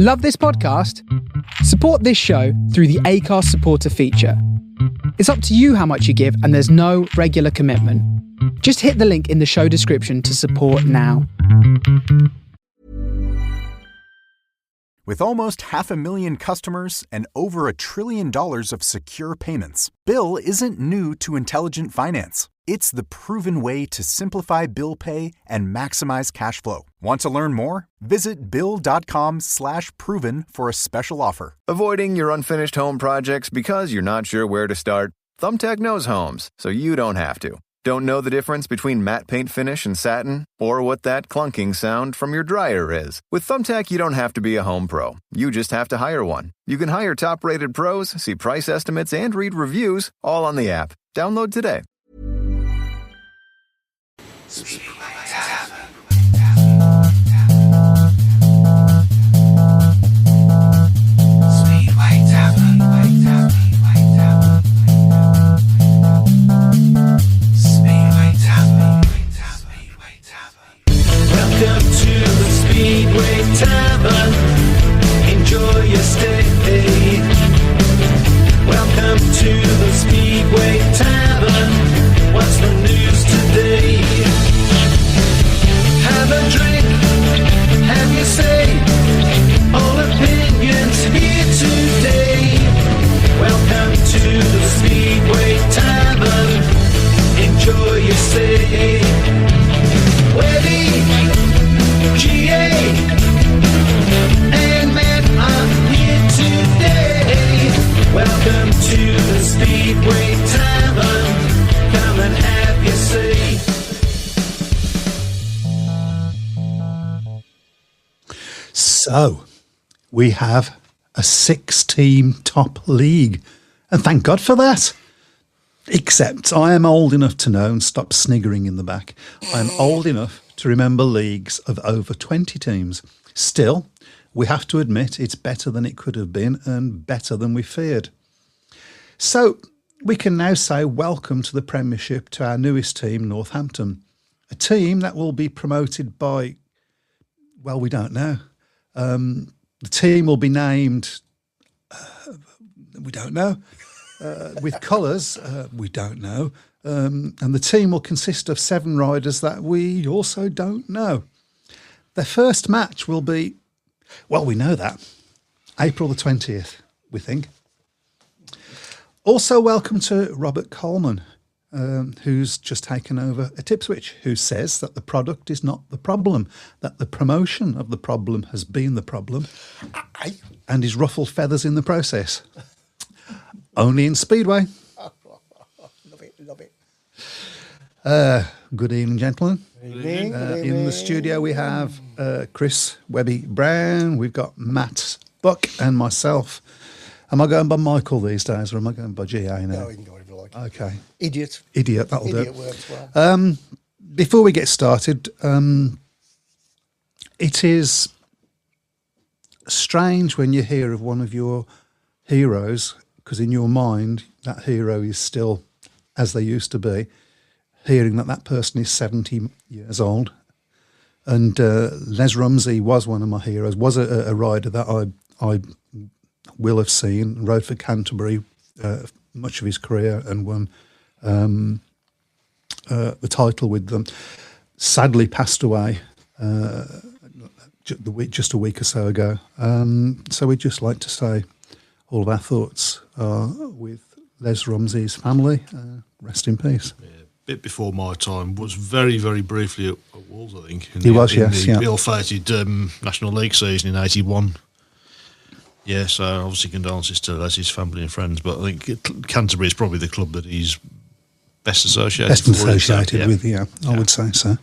Love this podcast? Support this show through the Acast supporter feature. It's up to you how much you give, and there's no regular commitment. Just hit the link in the show description to support now. With almost 500,000 customers and over $1 trillion of secure payments, Bill isn't new to intelligent finance. It's the proven way to simplify bill pay and maximize cash flow. Want to learn more? Visit Bill.com/proven for a special offer. Avoiding your unfinished home projects because you're not sure where to start? Thumbtack knows homes, so you don't have to. Don't know the difference between matte paint finish and satin? Or what that clunking sound from your dryer is? With Thumbtack, you don't have to be a home pro. You just have to hire one. You can hire top-rated pros, see price estimates, and read reviews all on the app. Download today. Speedway Tavern. Speedway Tavern. Speedway Tavern. Welcome to the Speedway Tavern. Enjoy your stay. Welcome to the Speedway Tavern. What's the news today? Have a drink, have your say. All opinions here today. Welcome to the Speedway Tavern. Enjoy your stay. Webby, GA, and Matt are here today. Welcome to the Speedway Tavern. Come and have your say. So, we have a 6-team top league, and thank God for that. Except I am old enough to know, and stop sniggering in the back, I'm old enough to remember leagues of over 20 teams. Still, we have to admit it's better than it could have been and better than we feared. So, we can now say welcome to the Premiership to our newest team, Northampton, a team that will be promoted by, well, we don't know. The team will be named, we don't know, with colours, we don't know, and the team will consist of 7 riders that we also don't know. Their first match will be, well, we know that, April the 20th, we think. Also welcome to Robert Coleman, who's just taken over at Ipswich, who says that the product is not the problem, that the promotion of the problem has been the problem, and is ruffled feathers in the process. Only in Speedway. Love it. Good evening, gentlemen. Good evening. In the studio we have Chris Webby Brown, we've got Matt Buck and myself. Am I going by Michael these days, or am I going by GA now? No, you can go whatever you like. Okay. Idiot, that'll do. Idiot works well. Before we get started, it is strange when you hear of one of your heroes, because in your mind, that hero is still as they used to be, hearing that person is 70 years old. And Les Rumsey was one of my heroes, was a rider that I will have seen, rode for Canterbury much of his career and won the title with them. Sadly passed away just a week or so ago. So we'd just like to say all of our thoughts are with Les Rumsey's family. Rest in peace. Yeah, a bit before my time, was very, very briefly at Wolves, I think. He was, yes. The ill-fated National League season in 81. Yeah, so obviously condolences to Les's family and friends, but I think Canterbury is probably the club that he's best associated with, yeah. I would say so.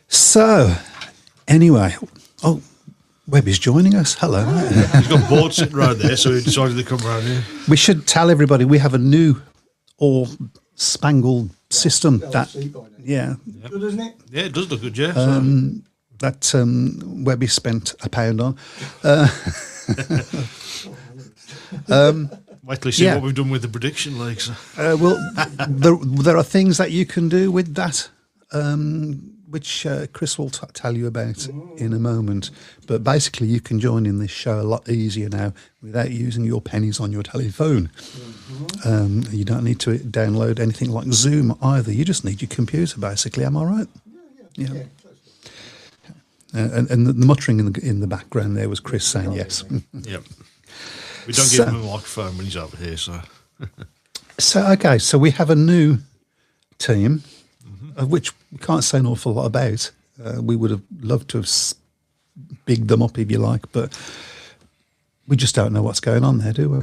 So, anyway, Webby's joining us. Hello. He's got board sitting right there, so he decided to come round here. We should tell everybody we have a new all-spangled system. Yeah. Good, isn't it? Yeah, it does look good, yeah. That Webby spent £1 on. Wait till you see what we've done with the prediction leagues. Well, there are things that you can do with that which Chris will tell you about in a moment. But basically, you can join in this show a lot easier now without using your pennies on your telephone. You don't need to download anything like Zoom either. You just need your computer, basically. Am I right? Yeah. And the muttering in the background there was Chris saying yes. Yep. We don't give him a microphone when he's over here, so. So we have a new team, of which we can't say an awful lot about. We would have loved to have bigged them up, if you like, but we just don't know what's going on there, do we?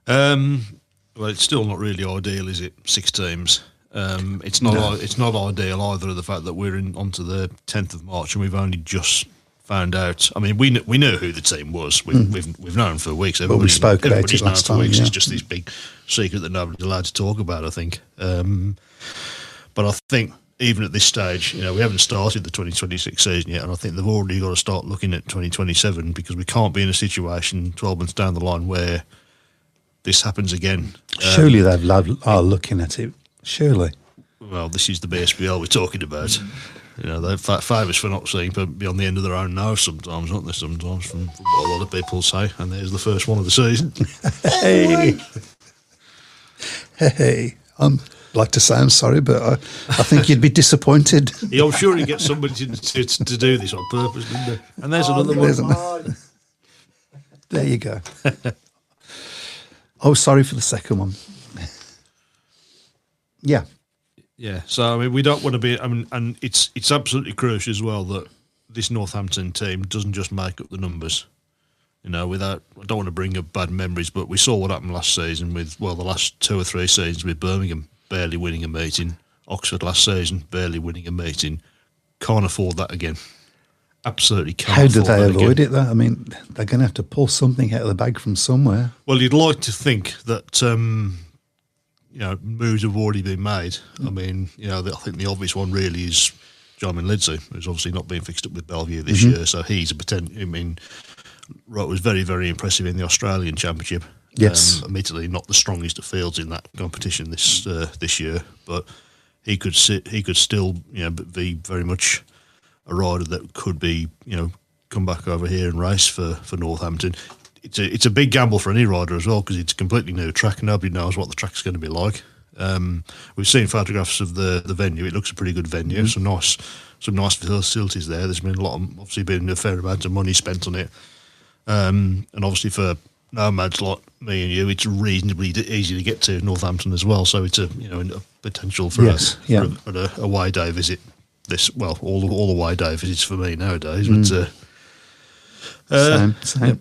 Well, it's still not really ideal, is it? 6 teams. It's not. It's not ideal either. The fact that we're onto the 10th of March and we've only just found out. I mean, we knew who the team was. We've known for weeks. But we spoke about it last time. It's just this big secret that nobody's allowed to talk about, I think. But I think even at this stage, we haven't started the 2026 season yet, and I think they've already got to start looking at 2027 because we can't be in a situation 12 months down the line where this happens again. Surely they are looking at it. Surely. Well, this is the BSBL we're talking about. They're famous for not seeing beyond the end of their own nose sometimes, aren't they? Sometimes, from what a lot of people say. And there's the first one of the season. Hey. I'd like to say I'm sorry, but I think you'd be disappointed. Yeah, I'm sure he'd get somebody to do this on purpose, wouldn't they? And there's another one. There you go. Oh, sorry for the second one. Yeah. Yeah, so I mean, we don't want to be. I mean, and it's absolutely crucial as well that this Northampton team doesn't just make up the numbers. Without, I don't want to bring up bad memories, but we saw what happened last season with the last 2 or 3 seasons with Birmingham barely winning a meeting, Oxford last season barely winning a meeting. Can't afford that again. Absolutely can't. How do they avoid it, though? I mean, they're going to have to pull something out of the bag from somewhere. Well, you'd like to think that. Moves have already been made. I mean, I think the obvious one really is Jarman Lindsay, who's obviously not been fixed up with Bellevue this year, so he's a potential. I mean, Wright was very, very impressive in the Australian Championship. Yes, admittedly not the strongest of fields in that competition this year, but he could still be very much a rider that could be come back over here and race for Northampton. It's a big gamble for any rider as well because it's a completely new track and nobody knows what the track's going to be like. We've seen photographs of the venue. It looks a pretty good venue. Some nice facilities there. There's been obviously been a fair amount of money spent on it. And obviously for nomads like me and you, it's reasonably easy to get to Northampton as well. So it's a potential for a away day visit. All away day visits for me nowadays. But same.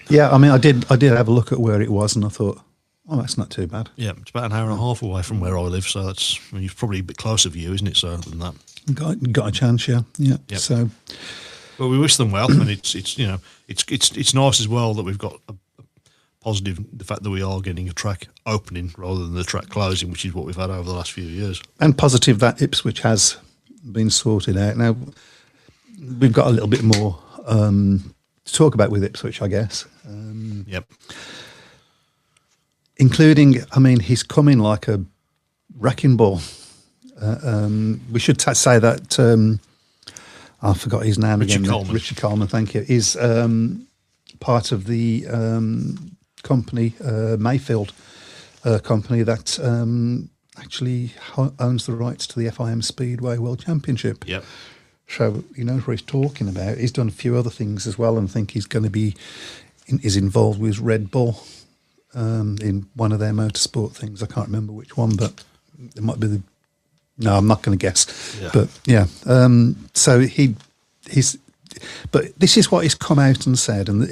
Yeah, I mean, I did have a look at where it was, and I thought, oh, that's not too bad. Yeah, it's about an hour and a half away from where I live, so it's probably a bit closer for you, isn't it? So than that, got a chance, yeah. Yep. So, well, we wish them well, and it's nice as well that we've got a positive the fact that we are getting a track opening rather than the track closing, which is what we've had over the last few years, and positive that Ipswich has been sorted out. Now we've got a little bit more to talk about with Ipswich, I guess. Yep. Including, I mean, he's coming like a wrecking ball. We should say that I forgot his name again. Richard Coleman, thank you. Is part of the company, Mayfield company, that actually owns the rights to the FIM Speedway World Championship. Yep. So he knows what he's talking about. He's done a few other things as well, and I think he's going to be is involved with Red Bull in one of their motorsport things. I can't remember which one, but it might be no, I'm not going to guess. Yeah. But yeah, so he's. But this is what he's come out and said, and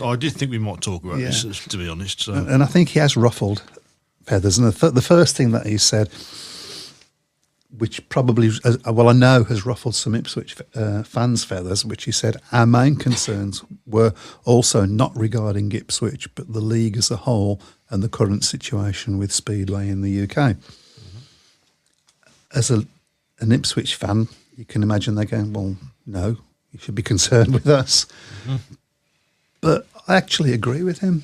I did think we might talk about this, to be honest. So. And I think he has ruffled feathers. And the first thing that he said, which probably, I know has ruffled some Ipswich fans' feathers, which he said, our main concerns were also not regarding Ipswich, but the league as a whole and the current situation with Speedway in the UK. Mm-hmm. As an Ipswich fan, you can imagine they're going, well, no, you should be concerned with us. Mm-hmm. But I actually agree with him.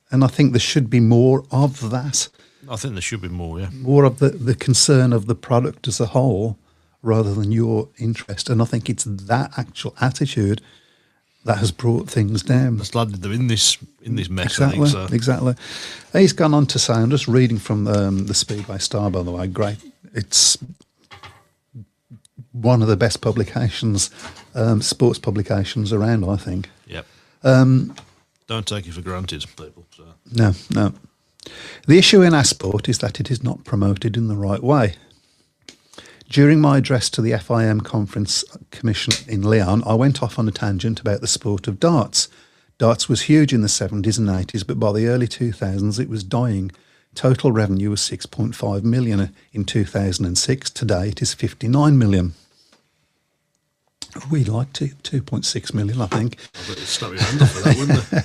And I think there should be more of that. I think there should be more, yeah. More of the concern of the product as a whole, rather than your interest. And I think it's that actual attitude that has brought things down. That's landed them in this mess. Exactly, I think, so. exactly. He's gone on to say, I'm just reading from the Speedway Star, by the way, great. It's one of the best publications, sports publications around, I think. Yep. Don't take it for granted, people. So. No. The issue in our sport is that it is not promoted in the right way. During my address to the FIM Conference Commission in Lyon, I went off on a tangent about the sport of darts. Darts was huge in the 70s and 80s, but by the early 2000s it was dying. Total revenue was 6.5 million in 2006. Today it is 59 million. We'd like 2.6 million, I think. I bet you'd snap your hand off for that, wouldn't they?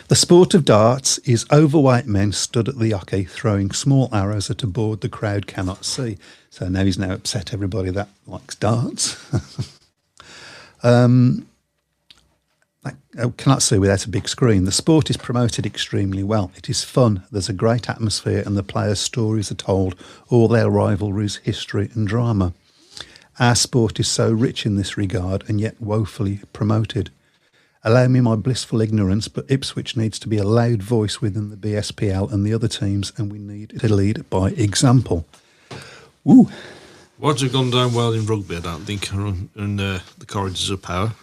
The sport of darts is overweight men stood at the jockey throwing small arrows at a board the crowd cannot see. So now he's upset everybody that likes darts. I cannot see without a big screen. The sport is promoted extremely well. It is fun. There's a great atmosphere and the players' stories are told, all their rivalries, history and drama. Our sport is so rich in this regard and yet woefully promoted. Allow me my blissful ignorance, but Ipswich needs to be a loud voice within the BSPL and the other teams, and we need to lead by example. Ooh. What's it gone down well in rugby? I don't think, in the corridors of power.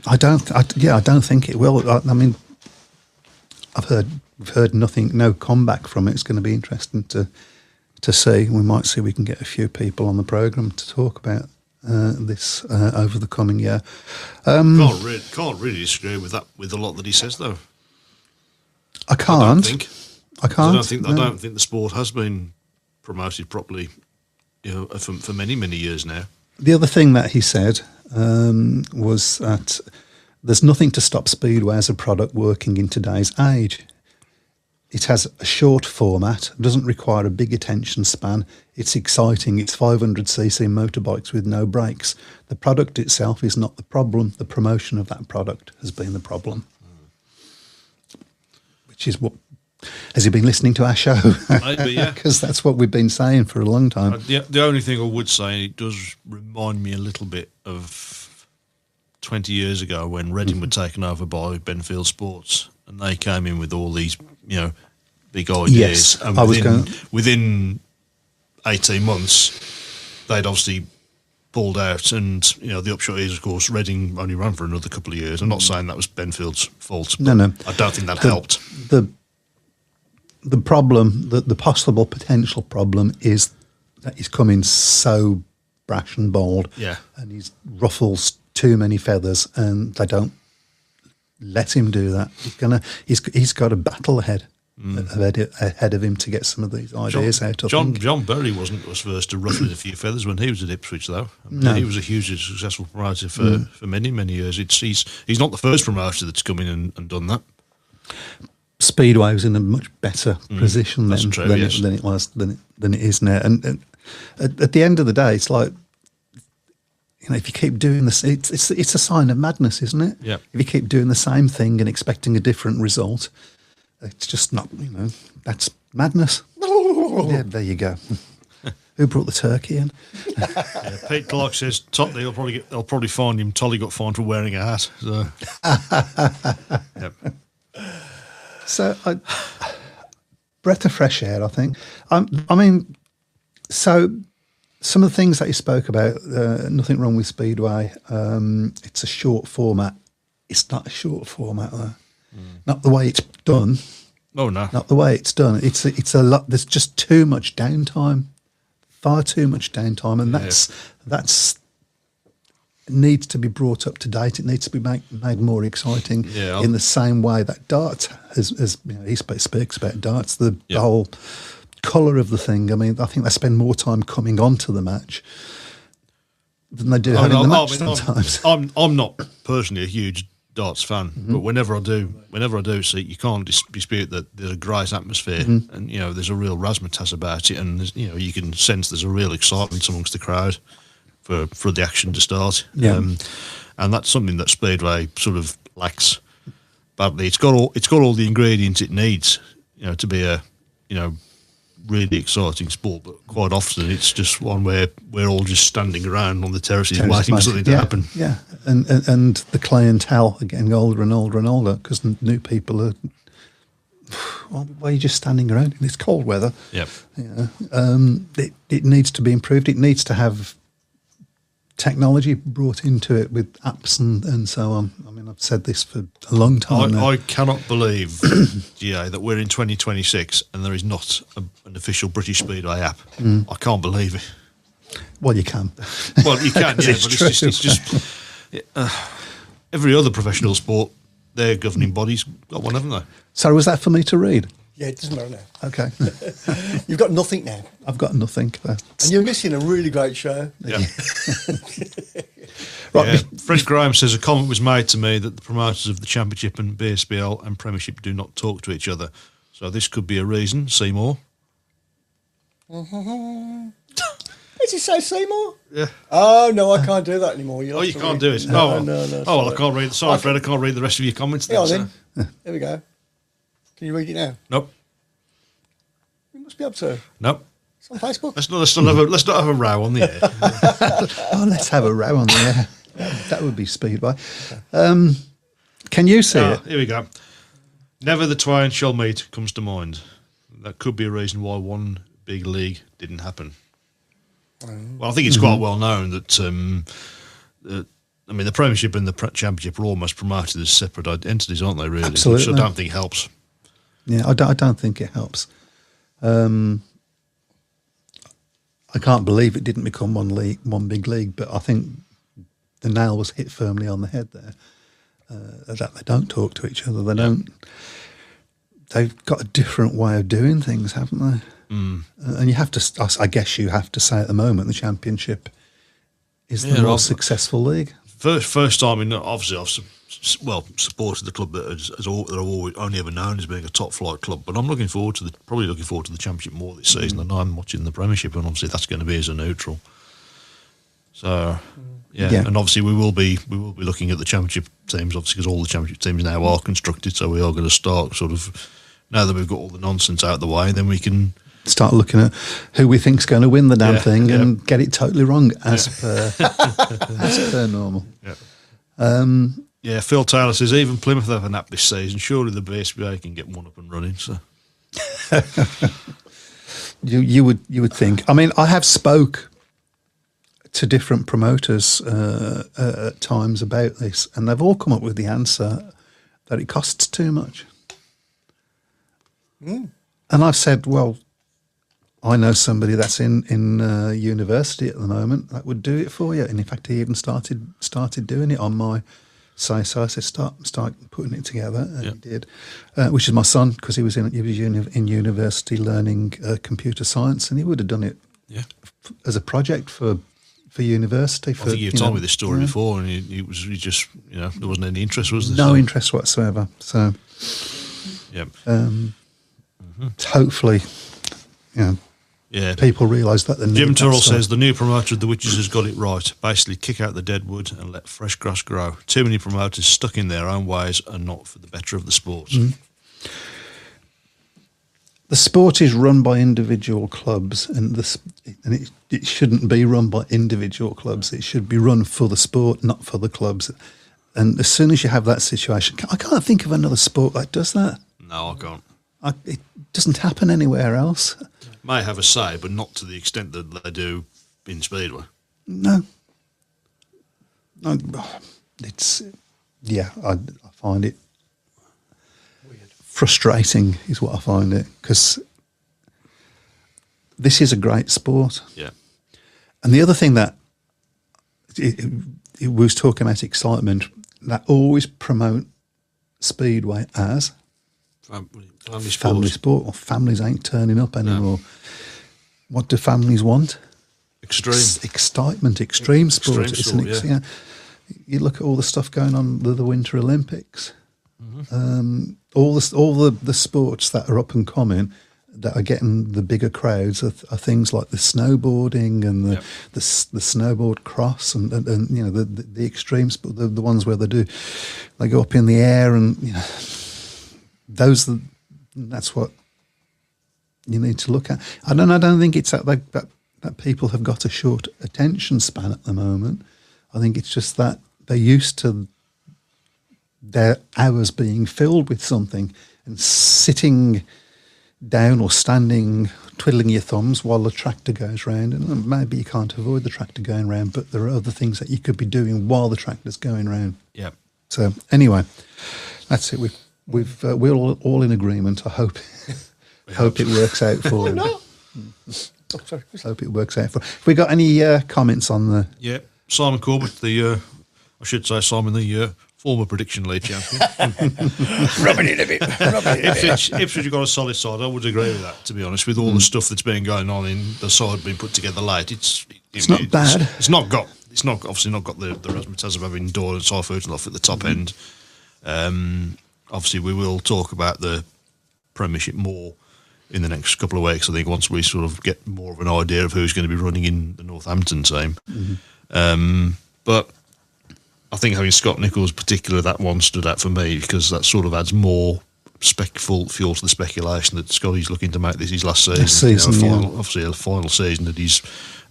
I don't think it will. I mean, we've heard nothing, no comeback from it. It's going to be interesting to see. We might see we can get a few people on the programme to talk about this over the coming year. Can't really disagree with that, with a lot that he says, though. I can't. I don't think the sport has been promoted properly, for many years now. The other thing that he said was that there's nothing to stop Speedway as a product working in today's age. It has a short format, doesn't require a big attention span. It's exciting. It's 500cc motorbikes with no brakes. The product itself is not the problem. The promotion of that product has been the problem. Which is what... Has he been listening to our show? Maybe, yeah. Because that's what we've been saying for a long time. The only thing I would say, it does remind me a little bit of 20 years ago when Reading were taken over by Benfield Sports, and they came in with all these, big ideas. Yes, and within 18 months, they'd obviously pulled out, and the upshot is, of course, Reading only ran for another couple of years. I'm not saying that was Benfield's fault. No. I don't think that helped. The problem, the possible potential problem, is that he's come in so brash and bold, and he ruffles too many feathers, and they don't let him do that. He's got a battle ahead of him to get some of these ideas out. John Berry was first to ruffle a few feathers when he was at Ipswich, though. He was a hugely successful promoter for many years. He's not the first promoter that's come in and done that. Speedway was in a much better position than it is now. And at the end of the day, it's like, if you keep doing this, it's a sign of madness, isn't it? Yeah. If you keep doing the same thing and expecting a different result, it's just not, that's madness. Yeah, there you go. Who brought the turkey in? Pete Clark says they'll probably find him. Tolly got fined for wearing a hat. So. Yep. So, breath of fresh air, I think. So some of the things that you spoke about, nothing wrong with Speedway. It's a short format. It's not a short format, though. Not the way it's done. Oh, no. Not the way it's done. It's a lot. There's just too much downtime, far too much downtime, and that's needs to be brought up to date. It needs to be made more exciting in the same way that darts has he speaks about darts, the whole colour of the thing. I mean, I think they spend more time coming onto the match than they do having the match sometimes. I'm not personally a huge darts fan, but whenever I do see it, you can't dispute that there's a great atmosphere, and there's a real razzmatazz about it, and you can sense there's a real excitement amongst the crowd for the action to start. And that's something that Speedway sort of lacks badly. It's got all the ingredients it needs, to be a really exciting sport, but quite often it's just one where we're all just standing around on the terraces waiting for something to happen. Yeah, and the clientele are getting older and older and older because new people are. Well, why are you just standing around in this cold weather? Yep. It needs to be improved. It needs to have technology brought into it with apps and so on. I mean, I've said this for a long time now. I cannot believe, GA, that we're in 2026 and there is not an official British Speedway app. I can't believe it. Well, you can. Well, you can, yeah, It's but true. it's just every other professional sport, their governing bodies got one, haven't they? So was that for me to read? Yeah, it doesn't matter now. Okay. You've got nothing now. I've got nothing. And you're missing a really great show. Yeah. Right. Yeah. Fred Graham says a comment was made to me that the promoters of the Championship and BSBL and Premiership do not talk to each other. So this could be a reason. Seymour. Did you say Seymour? Yeah. Oh, no, I can't do that anymore. Oh, you can't read. do it. No, Oh, no. oh, well, I can't read. Sorry, Fred, I can't read the rest of your comments. Yeah, Then, then. so. There we go. Can you read it now? Nope. You must be able to. Nope. It's on Facebook. Let's not have a row on the air. Oh, let's have a row on the air. That would be Speedway. Can you see it? Here we go. Never the twain shall meet comes to mind. That could be a reason why one big league didn't happen. Well, I think it's quite well known that the Premiership and the Championship are almost promoted as separate entities, aren't they? Really, Absolutely. which I don't think helps. Yeah, I don't think it helps. I can't believe it didn't become one big league, but I think the nail was hit firmly on the head there. That they don't talk to each other. They don't. They've got a different way of doing things, haven't they? And you have to. I guess you have to say at the moment the Championship is the more successful league. First time, obviously, I've supported the club that I've only ever known as being a top flight club. But I'm looking forward to the Championship more this season than I'm watching the Premiership, and obviously that's going to be as a neutral. So, yeah, and obviously we will be looking at the Championship teams, obviously, because all the Championship teams now are constructed. So we are going to start sort of now that we've got all the nonsense out of the way, then we can start looking at who we think's going to win the damn thing and get it totally wrong as per normal. Yeah. Phil Taylor says even Plymouth have an app this season. Surely the BSBA can get one up and running. So you would think. I mean, I have spoke to different promoters at times about this, and they've all come up with the answer that it costs too much. And I've said, well, I know somebody that's in university at the moment that would do it for you. And in fact, he even started doing it on my site. So I said, start putting it together, and he did. Which is my son, because he was in university learning computer science, and he would have done it as a project for university. I think you've told me this story before, and he just there wasn't any interest, was there? No interest whatsoever. So hopefully, people realise that. Jim Turrell says the new promoter of the Witches has got it right. Basically, kick out the dead wood and let fresh grass grow. Too many promoters stuck in their own ways and not for the better of the sport. The sport is run by individual clubs, and it shouldn't be run by individual clubs. It should be run for the sport, not for the clubs. And as soon as you have that situation, I can't think of another sport that does that. No, I can't. It doesn't happen anywhere else. May have a say, but not to the extent that they do in Speedway. No. I find it weird. Frustrating is what I find it, because this is a great sport. Yeah. And the other thing that it was talking about excitement, that always promote Speedway as family sport, or families ain't turning up anymore. No. What do families want? Excitement, extreme sport. You look at all the stuff going on with the Winter Olympics. All the sports that are up and coming that are getting the bigger crowds are things like the snowboarding and the snowboard cross and the extreme sport, the ones where they go up in the air, and that's what you need to look at. I don't think it's that people have got a short attention span at the moment. I think it's just that they're used to their hours being filled with something, and sitting down or standing, twiddling your thumbs while the tractor goes round. And maybe you can't avoid the tractor going round, but there are other things that you could be doing while the tractor's going round. Yeah. So anyway, that's it. We're all in agreement. I hope it works out for you. Oh, sorry. Hope it works out for. Have we got any comments on the? Yeah, Simon Corbett, I should say Simon, the former prediction league champion. Rubbing it a bit. Ipswich have got a solid side. I would agree with that, to be honest. With all the stuff that's been going on in the side being put together late, it's not bad. It's not obviously not got the razzmatazz of having Doyle and Seifert at the top end. Obviously, we will talk about the Premiership more in the next couple of weeks. I think once we sort of get more of an idea of who's going to be running in the Northampton team. But I think having Scott Nichols, particularly, that one stood out for me because that sort of adds more fuel to the speculation that Scotty's looking to make this his last season. Obviously, a final season at his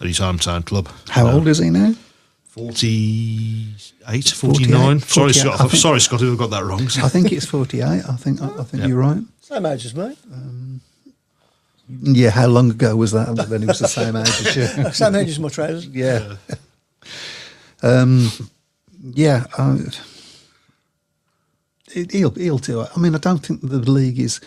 hometown club. How old is he now? 48, 49. 48. Sorry, Scotty, I've got that wrong. I think it's 48. I think you're right. Same age as me. Yeah, how long ago was that? Then he was the same age as you. Same age as my trousers. Yeah. He'll do it. I mean, I don't think the league is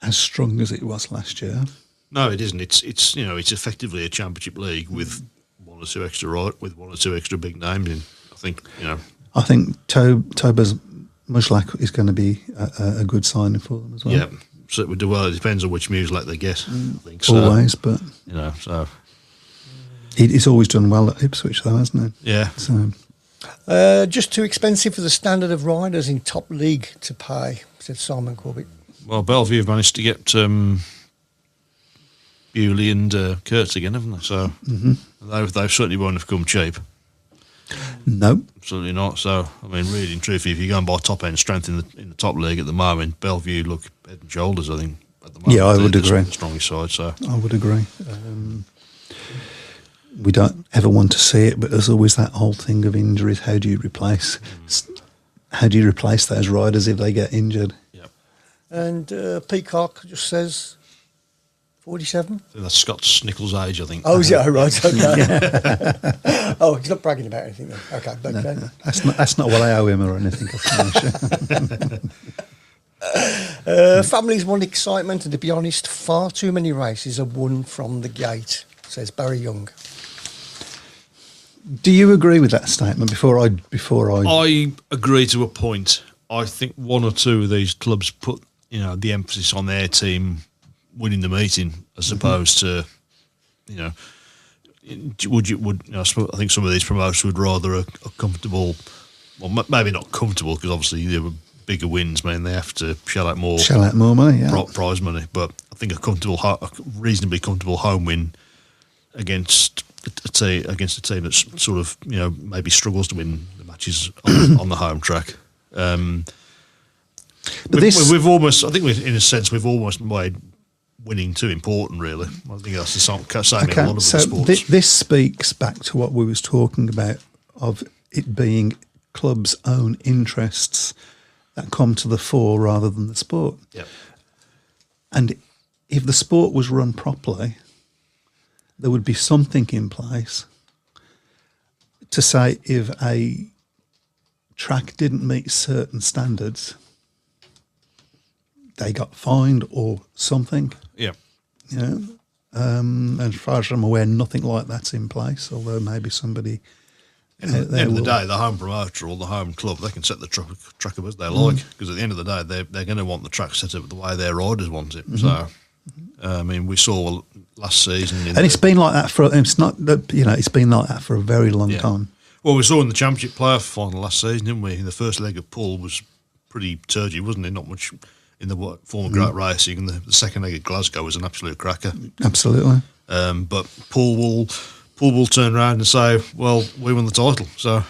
as strong as it was last year. No, it isn't. It's effectively a championship league with one or two extra big names in. I think Toba's Mujlak is going to be a good signing for them as well. Yeah, so it would do well. It depends on which Mujlak they get. I think so. Always, but so he's always done well at Ipswich, though, hasn't he? Yeah. So just too expensive for the standard of riders in top league to pay, said Simon Corbett. Well, Bellevue have managed to get Bewley and Kurtz again, haven't they? So they've certainly won't have come cheap. No, absolutely not. So, I mean, really and truthfully, if you go and buy top end strength in the top league at the moment, Bellevue look head and shoulders, I think, at the moment. Yeah, I would agree. The strongest side. So I would agree. We don't ever want to see it, but there's always that whole thing of injuries. How do you replace those riders if they get injured? Yep. And Peacock just says 47. I think that's Scott Nichols' age, I think. Oh, yeah, right, okay. Oh, he's not bragging about anything then. Okay, but no, that's not what I owe him or anything. Families want excitement, and to be honest, far too many races are won from the gate, says Barry Young. Do you agree with that statement? Before I agree to a point. I think one or two of these clubs put the emphasis on their team winning the meeting as opposed to I think some of these promoters would rather a comfortable, well, maybe not comfortable because obviously there were bigger wins, man. They have to shell out more money, yeah. Prize money. But I think a reasonably comfortable home win against a team that sort of maybe struggles to win the matches on the home track. But we've almost made winning too important, really. I think that's the same in a lot of the sports. This speaks back to what we was talking about of it being clubs' own interests that come to the fore rather than the sport. Yep. And if the sport was run properly, there would be something in place to say if a track didn't meet certain standards, they got fined or something. Yeah. As far as I'm aware, nothing like that's in place, although maybe somebody... At the end of the day, the home promoter or the home club, they can set the track up as they like, because at the end of the day, they're going to want the track set up the way their riders want it. So, I mean, we saw last season... it's been like that for... It's been like that for a very long time. Well, we saw in the Championship playoff final last season, didn't we? The first leg of Poole was pretty turgid, wasn't it? Not much in the form of great racing, and the second leg at Glasgow was an absolute cracker. Absolutely. But Poole will turn around and say, "Well, we won the title." So,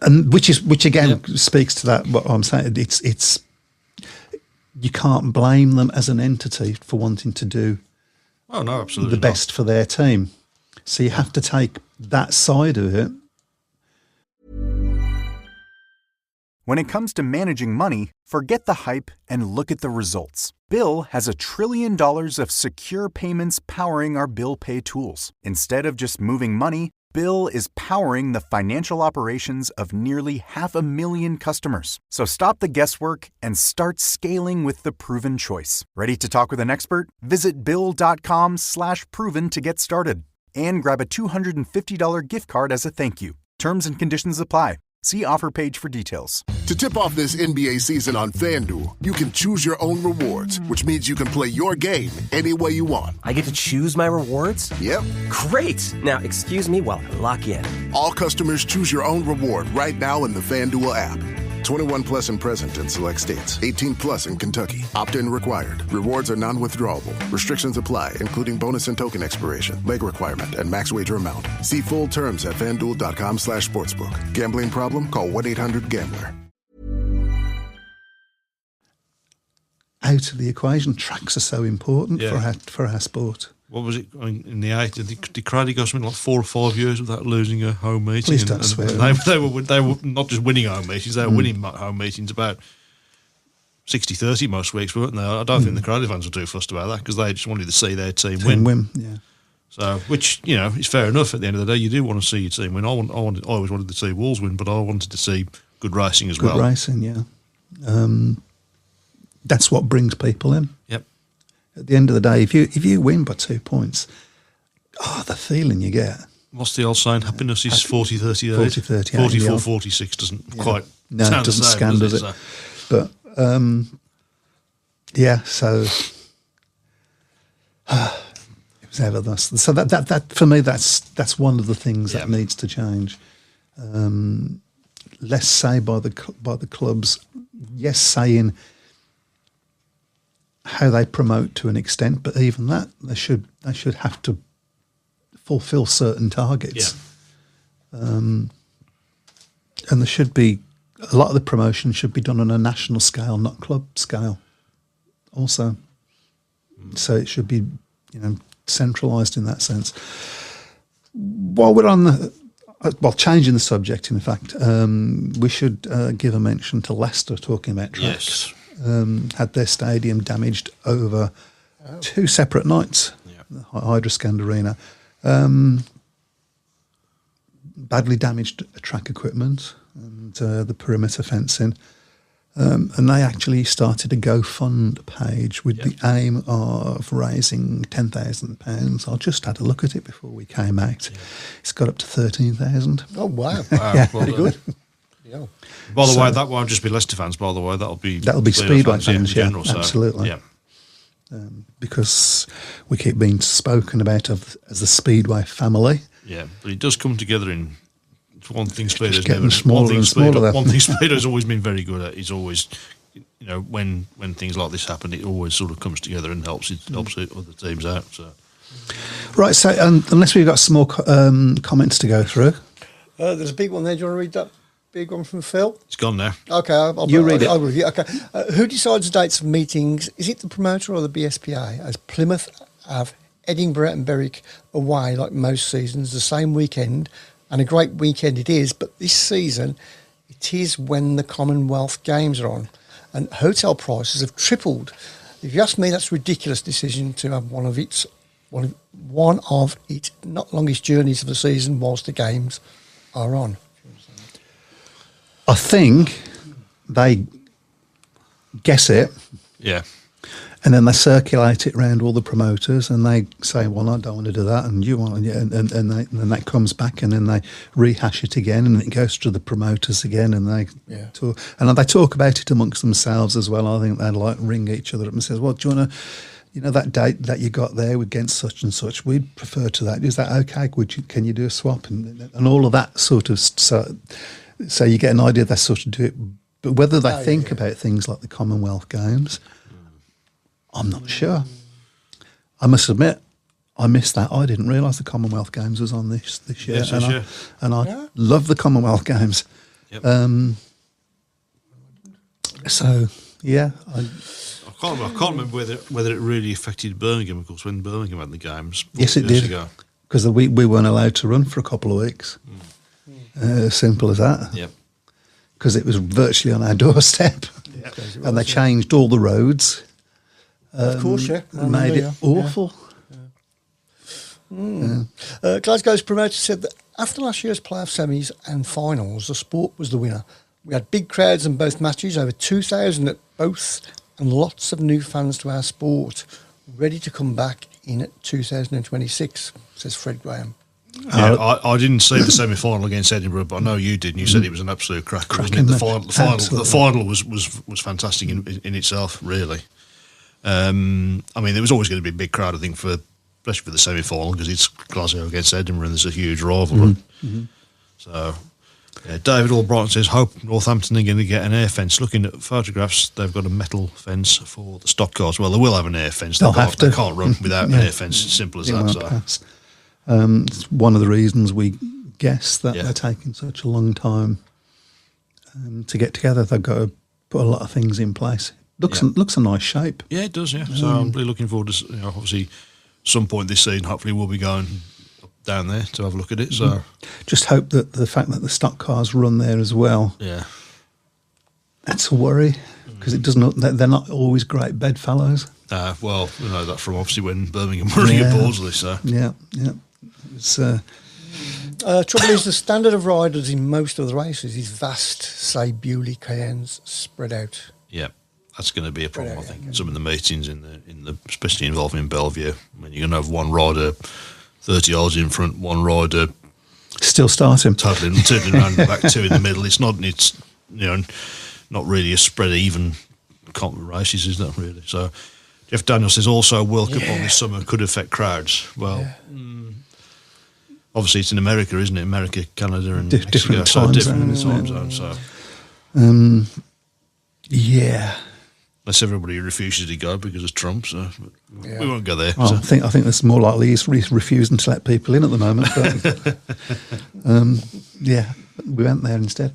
and which again speaks to that. What I'm saying, it's you can't blame them as an entity for wanting to do Oh no, absolutely the best for their team. So you have to take that side of it. When it comes to managing money, forget the hype and look at the results. Bill has $1 trillion of secure payments powering our bill pay tools. Instead of just moving money, Bill is powering the financial operations of nearly 500,000 customers. So stop the guesswork and start scaling with the proven choice. Ready to talk with an expert? Visit Bill.com/proven to get started. And grab a $250 gift card as a thank you. Terms and conditions apply. See offer page for details. To tip off this NBA season on FanDuel, you can choose your own rewards, which means you can play your game any way you want. I get to choose my rewards? Yep. Great! Now, excuse me while I lock in. All customers choose your own reward right now in the FanDuel app. 21 plus and present in select states. 18 plus in Kentucky. Opt-in required. Rewards are non-withdrawable. Restrictions apply, including bonus and token expiration, leg requirement, and max wager amount. See full terms at FanDuel.com/sportsbook. Gambling problem? Call 1-800-GAMBLER. Out of the equation, tracks are so important for our sport. What was it in the 80s? Did Cradley go something like 4 or 5 years without losing a home meeting? Please don't swear. They were not just winning home meetings, they were winning home meetings about 60-30 most weeks, weren't they? I don't think the Cradley fans were too fussed about that because they just wanted to see their team win. Yeah. So, which, you know, is fair enough at the end of the day. You do want to see your team win. I always wanted to see Wolves win, but I wanted to see good racing as well. Good racing, yeah. That's what brings people in. Yep. At the end of the day, if you win by 2 points, the feeling you get. What's the old saying? Happiness is 40-38. 40-38. 44-46 doesn't quite No, sound it doesn't the same, scan, does it? So. But, so it was ever thus. So that for me, that's one of the things that needs to change. Less say by the clubs. Yes, saying how they promote to an extent, but even that they should have to fulfil certain targets. Yeah. And there should be a lot of the promotion should be done on a national scale, not club scale. Also, so it should be centralised in that sense. While we're on changing the subject, in fact, we should give a mention to Leicester talking about tracks. Yes. Had their stadium damaged over 2 separate nights, the Hydroscand Arena. Badly damaged track equipment and the perimeter fencing. And they actually started a GoFund page with the aim of raising £10,000. I just had a look at it before we came out. Yeah. It's got up to 13,000. Oh, wow. Yeah, well pretty good. Yeah. By the way, that won't just be Leicester fans, by the way. That'll be Speedway fans, in general. Absolutely. Yeah. Because we keep being spoken about as the Speedway family. Yeah, but it does come together in one thing Speedo's getting never smaller and smaller. One thing Speedo's always been very good at is always, when things like this happen, it always sort of comes together and helps other teams out. So. Right, so unless we've got some more comments to go through. There's a big one there. Do you want to read that big one from Phil? It's gone now. Okay, I'll read it. I'll review it. Okay. Who decides the dates of meetings? Is it the promoter or the BSPA? As Plymouth have Edinburgh and Berwick away like most seasons, the same weekend, and a great weekend it is, but this season it is when the Commonwealth Games are on, and hotel prices have tripled. If you ask me, that's a ridiculous decision to have one of its not longest journeys of the season whilst the games are on. I think they guess it. Yeah. And then they circulate it around all the promoters, and they say, "Well, I don't want to do that," and you want, and then that comes back, and then they rehash it again, and it goes to the promoters again, and they talk, and they talk about it amongst themselves as well. I think they ring each other up and says, "Well, do you want to, that date that you got there against such and such? We'd prefer to that. Is that okay? Can you do a swap?" And all of that sort of so you get an idea they sort of do it, but whether they think about things like the Commonwealth Games. I'm not sure. I must admit, I missed that. I didn't realise the Commonwealth Games was on this year. Yes, and I love the Commonwealth Games. Yep. So, yeah. I I can't remember whether it really affected Birmingham, of course, when Birmingham had the games. Yes, it did. Because we weren't allowed to run for a couple of weeks. As simple as that. Yep. Because it was virtually on our doorstep. Yep. And they changed all the roads. Of course, yeah. And made it awful. Glasgow's promoter said that after last year's playoff semis and finals, the sport was the winner. We had big crowds in both matches, over 2,000 at both, and lots of new fans to our sport, ready to come back in 2026, says Fred Graham. Yeah, I didn't see the semi-final against Edinburgh, but I know you did, and you said it was an absolute cracker. Wasn't it? The final was fantastic in itself, really. I mean, there was always going to be a big crowd, I think, especially for the semi-final, because it's Glasgow against Edinburgh, and there's a huge rivalry. So, yeah, David Albrighton says, hope Northampton are going to get an air fence. Looking at photographs, they've got a metal fence for the stock cars. Well, they will have an air fence. They can't run without an air fence. It's simple as that. So. It's one of the reasons we guess that they're taking such a long time to get together. They've got to put a lot of things in place. Looks a nice shape. Yeah, it does, yeah. So I'm really looking forward to, obviously, some point this season, hopefully we'll be going down there to have a look at it. So just hope that the fact that the stock cars run there as well. Yeah. That's a worry, because they're not always great bedfellows. Well, we know that from obviously when Birmingham were running at Borsley, so. Yeah. It's, trouble is, the standard of riders in most of the races is vast, say Bewley, Cayennes, spread out. Yeah, that's going to be a problem, I think. Some of the meetings in the especially involving Bellevue, I mean, you're going to have one rider 30 yards in front, one rider still starting, turning around the back, two in the middle. It's not really a spread even races, is that really? So Jeff Daniel says also World Cup on this summer could affect crowds. Well, obviously it's in America, isn't it? America, Canada, and different time zones. So unless everybody refuses to go because of Trump, so we won't go there. Well, I think that's more likely he's refusing to let people in at the moment. But we went there instead.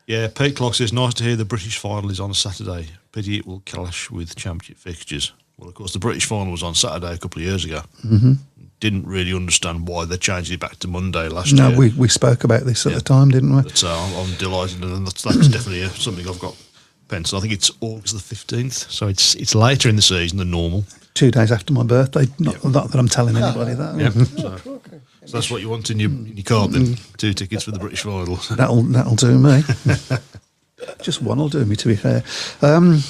Yeah, Pete Clark says, nice to hear the British final is on a Saturday. Pity it will clash with championship fixtures. Well, of course, the British final was on Saturday a couple of years ago. Didn't really understand why they changed it back to Monday last year. No, we spoke about this at the time, didn't we? So I'm delighted, and that's definitely something I've got penciled. I think it's August the 15th, so it's later in the season than normal. 2 days after my birthday. Not that I'm telling anybody that. Yeah. So that's what you want in your card then. 2 tickets for the British final. That'll do me. Just one will do me, to be fair. I mean,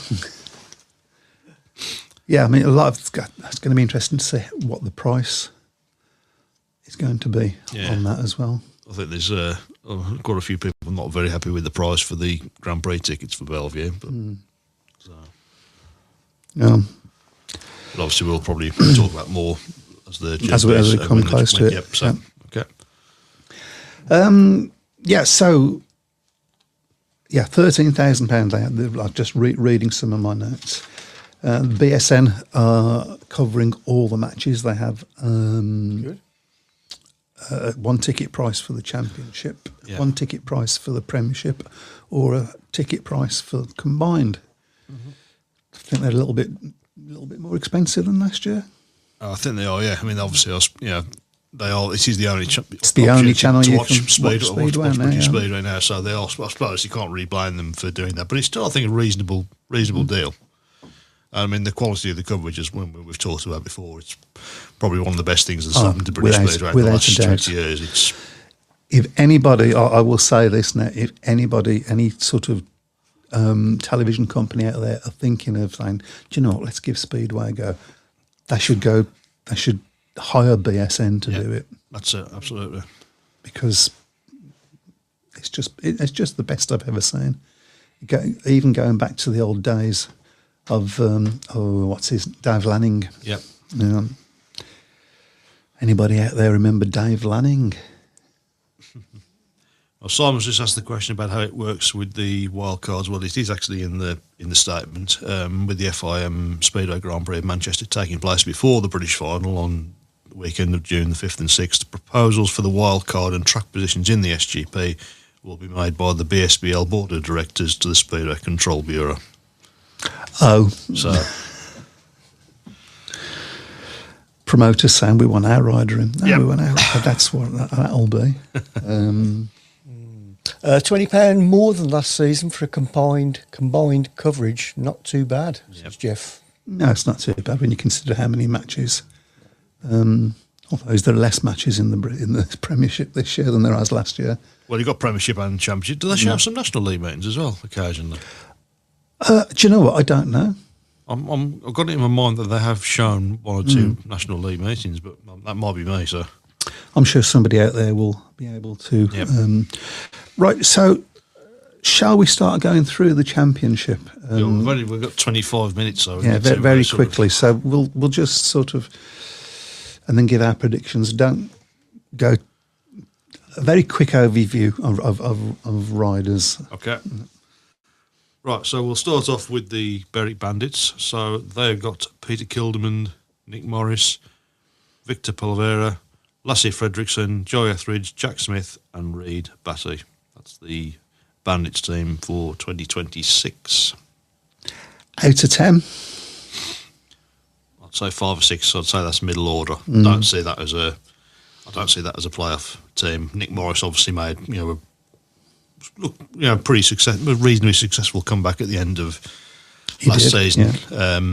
it's going to be interesting to see what the price is going to be on that as well. I think there's quite a few people not very happy with the price for the Grand Prix tickets for Bellevue. But, but obviously we'll probably talk about more as we come close to it. Yep, so, okay. £13,000. I'm just reading some of my notes. BSN are covering all the matches. They have one ticket price for the championship, one ticket price for the premiership, or a ticket price for combined. I think they're a little bit more expensive than last year. I think they are. Yeah, I mean, obviously, they are. It is the only. It's the only channel you watch can watch Speedway now. So they are. I suppose you can't really blame them for doing that, but it's still, I think, a reasonable deal. I mean, the quality of the coverage, as we've talked about before, it's probably one of the best things that's happened to British Speedway in the last 20 years. If anybody, I will say this now, if anybody, any sort of television company out there are thinking of saying, do you know what, let's give Speedway a go, they should hire BSN to do it. That's it, absolutely. Because it's just the best I've ever seen. Even going back to the old days of Dave Lanning. Yep. Anybody out there remember Dave Lanning? Well, Simon's just asked the question about how it works with the wildcards. Well, it is actually in the statement with the FIM Speedway Grand Prix of Manchester taking place before the British final on the weekend of June the 5th and 6th. Proposals for the wildcard and track positions in the SGP will be made by the BSBL Board of Directors to the Speedway Control Bureau. Oh. So promoters saying we want our rider in. No, Yep. we want our. That's what that'll be. £20 more than last season for a combined coverage. Not too bad, says Jeff. No, it's not too bad when you consider how many matches. Although there are less matches in the Premiership this year than there was last year. Well, you've got Premiership and Championship. Do they show some National League meetings as well occasionally? Do you know what? I don't know. I've got it in my mind that they have shown one or two National League meetings, but that might be me. So I'm sure somebody out there will be able to. Yep. Right, so shall we start going through the Championship? we've got 25 minutes, so Yeah, very quickly. So we'll just sort of, and then give our predictions. Don't go. A very quick overview of riders. Okay. Right, so we'll start off with the Berwick Bandits. So they've got Peter Kilderman, Nick Morris, Victor Polvera, Lassie Fredrickson, Joy Etheridge, Jack Smith, and Reed Batty. That's the Bandits team for 2026. Out of 10. I'd say 5 or 6. I'd say that's middle order. I don't see that as a playoff team. Nick Morris obviously made a reasonably successful comeback at the end of last season. Yeah.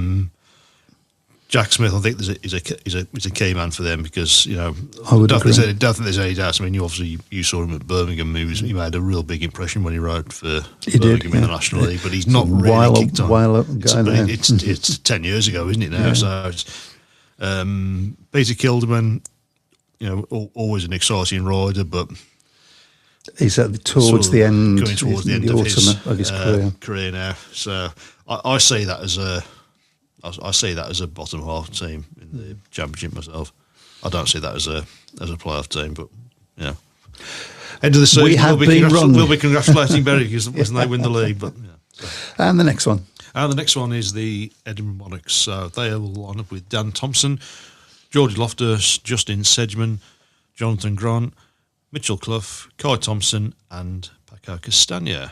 Jack Smith, I think, is a key man for them because I would agree. Don't think there's any doubt. I mean, you saw him at Birmingham. He made a real big impression when he rode for Birmingham in the National League, but he's not really kicked on. It's 10 years ago, isn't it now? Yeah. So it's, Peter Kilderman, always an exciting rider, but he's towards the end, going towards the end of his career now. So I see that as a bottom half team in the Championship myself. I don't see that as a playoff team, but yeah. End of the season, we'll be congratulating Berwick as they win the league. But yeah. So. And the next one. And the next one is the Edinburgh Monarchs. So they will line up with Dan Thompson, George Loftus, Justin Sedgman, Jonathan Grant, Mitchell Clough, Kai Thompson, and Paco Castagna.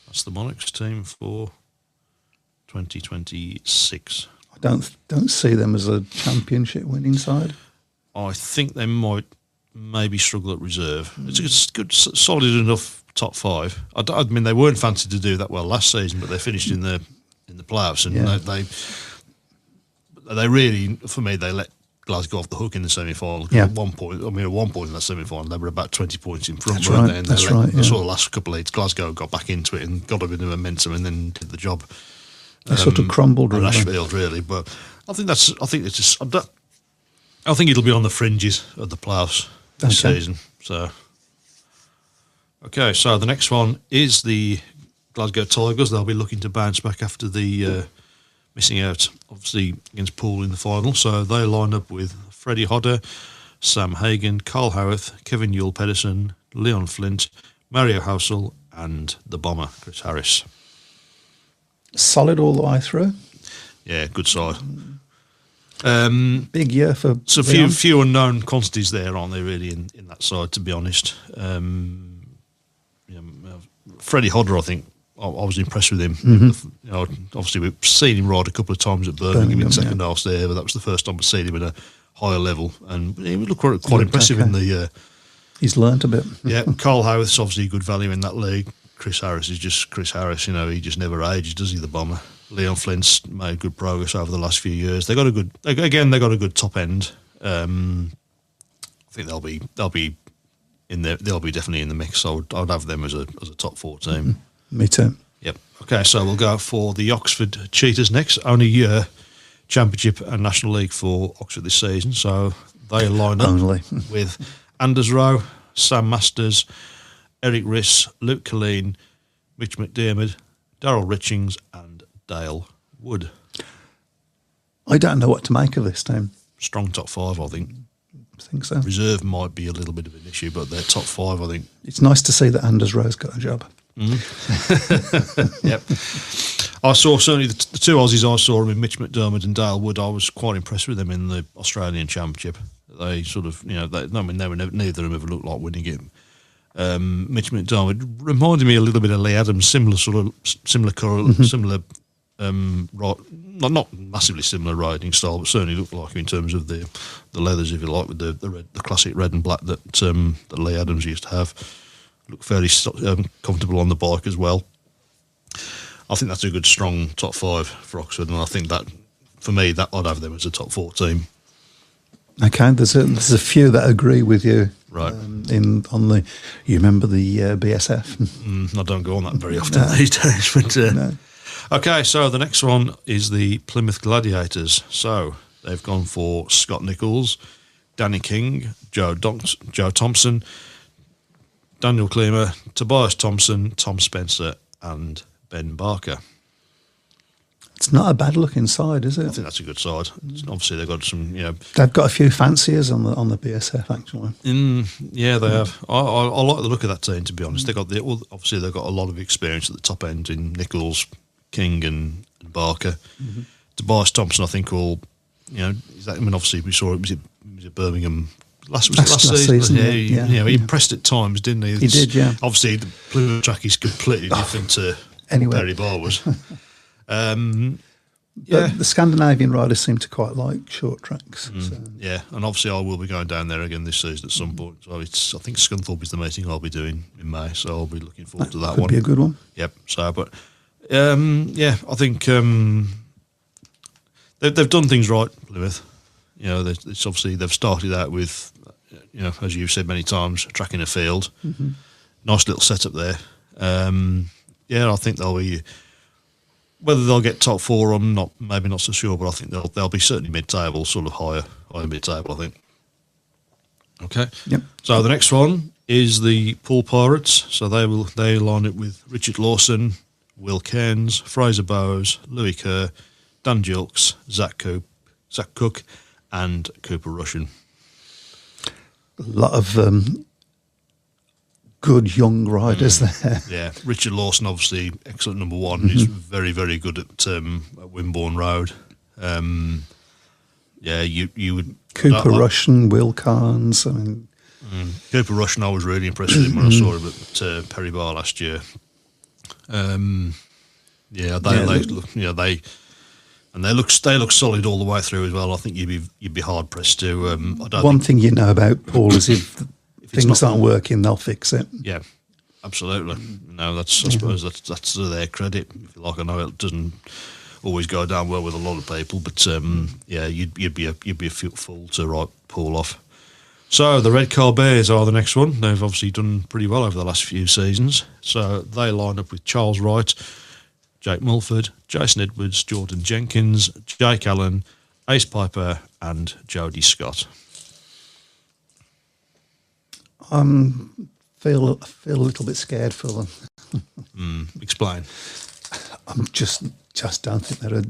That's the Monarchs team for 2026. I don't see them as a Championship winning side. I think they might maybe struggle at reserve. It's a good, solid enough top 5. I mean, they weren't fancied to do that well last season, but they finished in the playoffs, and they really, for me, they let Glasgow off the hook in the semi-final. Yeah. At one point in that semi-final, they were about 20 points in front. That's right. That's right. I saw the last couple of leads. Glasgow got back into it and got a bit of momentum, and then did the job. They sort of crumbled, really. Ashfield, really. But I think it'll be on the fringes of the playoffs this season. So the next one is the Glasgow Tigers. They'll be looking to bounce back after the missing out, obviously, against Poole in the final. So they line up with Freddie Hodder, Sam Hagan, Carl Howarth, Kevin Yule Pedersen, Leon Flint, Mario Housel, and the bomber, Chris Harris. Solid all the way through. Yeah, good side. Big year for. So few unknown quantities there, aren't there? Really, in that side, to be honest. Freddie Hodder, I think I was impressed with him. Mm-hmm. Obviously we've seen him ride a couple of times at Birmingham in second half there, but that was the first time we've seen him at a higher level, and he looked quite impressive in the. He's learnt a bit. Yeah, Carl Howarth's obviously good value in that league. Chris Harris is just Chris Harris. He just never ages, does he? The bomber. Leon Flint's made good progress over the last few years. They got a good top end. I think they'll be in there. They'll be definitely in the mix. So I'd have them as a top 4 team. Mm-hmm. Me too. Yep. Okay, so we'll go for the Oxford Cheetahs next. Only Championship and National League for Oxford this season. So they line up with Anders Rowe, Sam Masters, Eric Riss, Luke Colleen, Mitch McDermott, Darryl Richings, and Dale Wood. I don't know what to make of this team. Strong top 5, I think. I think so. Reserve might be a little bit of an issue, but they're top 5, I think. It's nice to see that Anders Rowe's got a job. Mm-hmm. Yep. I saw certainly the 2 Aussies I saw him in, Mitch McDermott and Dale Wood. I was quite impressed with them in the Australian Championship. They sort of, neither of them ever looked like winning it. Mitch McDermott reminded me a little bit of Lee Adams, similar not massively similar riding style, but certainly look like him in terms of the leathers, if you like, with the classic red and black that Lee Adams used to have. Look fairly comfortable on the bike as well. I think that's a good, strong top 5 for Oxford, and I think that, for me, that I'd have them as a top 4 team. Okay, there's a few that agree with you. Right. You remember the BSF? I don't go on that very often these days. But, No. Okay, so the next one is the Plymouth Gladiators. So they've gone for Scott Nichols, Danny King, Joe Thompson, Daniel Klemer, Tobias Thompson, Tom Spencer, and Ben Barker. It's not a bad looking side, is it? I think that's a good side. Obviously, they've got some, They've got a few fanciers on the BSF actually. Yeah, they have. I like the look of that team, to be honest. They've got obviously they've got a lot of experience at the top end in Nichols, King, and Barker. Mm-hmm. Tobias Thompson, I think, obviously we saw it was it Birmingham last season. Yeah, he impressed at times, didn't he? He did, yeah. Obviously, the Plymouth track is completely different to Anyway. Perry Bar was. But the Scandinavian riders seem to quite like short tracks. So. Yeah, and obviously I will be going down there again this season at some point. So I think Scunthorpe is the meeting I'll be doing in May, so I'll be looking forward to that could one. Be a good one. Yep. So, but I think they've done things right, Plymouth. It's obviously they've started out with, as you've said many times, tracking a field. Mm-hmm. Nice little setup there. I think they'll be. Whether they'll get top 4, I'm maybe not so sure, but I think they'll be certainly mid-table, sort of higher mid-table, I think. Okay. Yep. So the next one is the Pool Pirates. So they line it with Richard Lawson, Will Cairns, Fraser Bowes, Louis Kerr, Dan Gilks, Zach Cook, and Cooper Russian. A lot of good young riders there. Yeah, Richard Lawson, obviously excellent number 1. Mm-hmm. He's very, very good at Wimborne Road. You would Cooper Russian, Will Carnes. I mean, Cooper Russian, I was really impressed with him when I saw him at Perry Bar last year. They look solid all the way through as well. I think you'd be hard pressed to. One thing you know about Paul is if things aren't working, they'll fix it. Yeah, absolutely. No, I suppose that's to their credit. If you like, I know it doesn't always go down well with a lot of people, but you'd be a fool to write Paul off. So the Red Car Bears are the next one. They've obviously done pretty well over the last few seasons. So they line up with Charles Wright, Jake Mulford, Jason Edwards, Jordan Jenkins, Jake Allen, Ace Piper, and Jody Scott. Feel a little bit scared for them. Explain. I'm just don't think I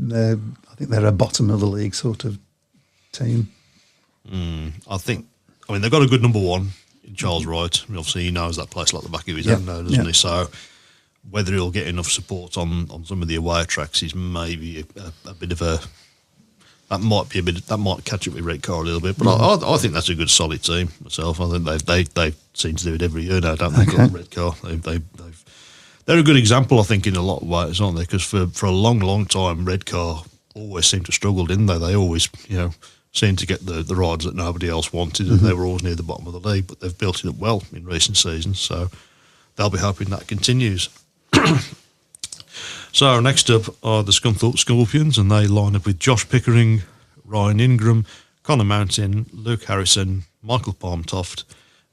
think they're a bottom of the league sort of team. I mean, they've got a good number 1 in Charles Wright. I mean, obviously, he knows that place like the back of his hand now, doesn't he? So whether he'll get enough support on some of the away tracks is maybe a bit of a. That might catch up with Red Car a little bit, but I think that's a good solid team myself. I think they seem to do it every year now, don't they? Okay. Red Car, they're a good example, I think, in a lot of ways, aren't they? Because for a long time, Red Car always seemed to struggle, didn't they? They always, seemed to get the rides that nobody else wanted, and they were always near the bottom of the league. But they've built it up well in recent seasons, so they'll be hoping that continues. So next up are the Scunthorpe Scorpions, and they line up with Josh Pickering, Ryan Ingram, Connor Mountain, Luke Harrison, Michael Palmtoft,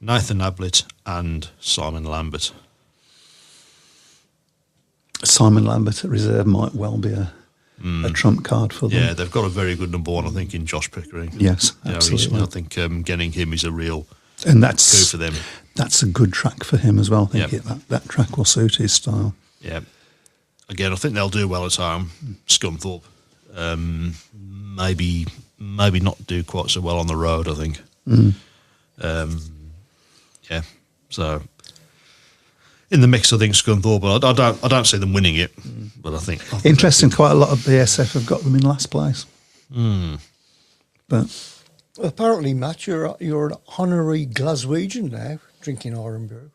Nathan Ablett, and Simon Lambert. Simon Lambert at reserve might well be a trump card for them. Yeah, they've got a very good number 1, I think, in Josh Pickering. Yes, absolutely. I think getting him is a real and that's coup for them. That's a good track for him as well. I think that track will suit his style. Yeah. Again, I think they'll do well at home. Scunthorpe, maybe not do quite so well on the road, I think. So in the mix, I think Scunthorpe, but I don't see them winning it. But I think interesting. Quite a lot of BSF have got them in last place. But apparently, Matt, you're an honorary Glaswegian now, drinking Iron Brew.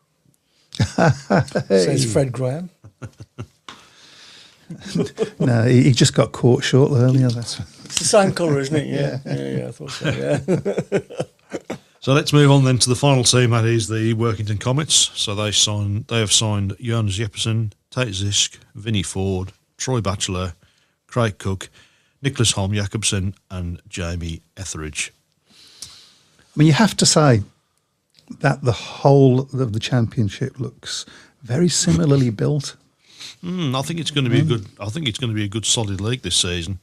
Says Fred Graham. No, he just got caught short earlier. That's It's the same colour, isn't it? Yeah, I thought so, yeah. So let's move on then to the final team. That is the Workington Comets. So they have signed Jonas Jeppesen, Tate Zisk, Vinnie Ford, Troy Batchelor, Craig Cook, Nicholas Holm Jacobsen, and Jamie Etheridge. I mean, you have to say that the whole of the championship looks very similarly built. I think it's going to be a good. I think it's going to be a good solid league this season.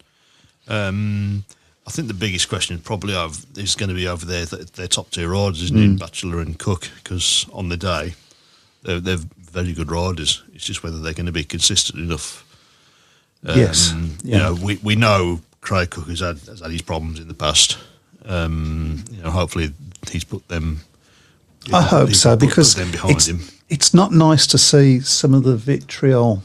I think the biggest question probably is going to be over their top tier riders, isn't it? Batchelor and Cook, because on the day they're very good riders. It's just whether they're going to be consistent enough. Yes, you know, we know Craig Cook has had his problems in the past. Hopefully he's put them. I hope so, because them behind him. It's not nice to see some of the vitriol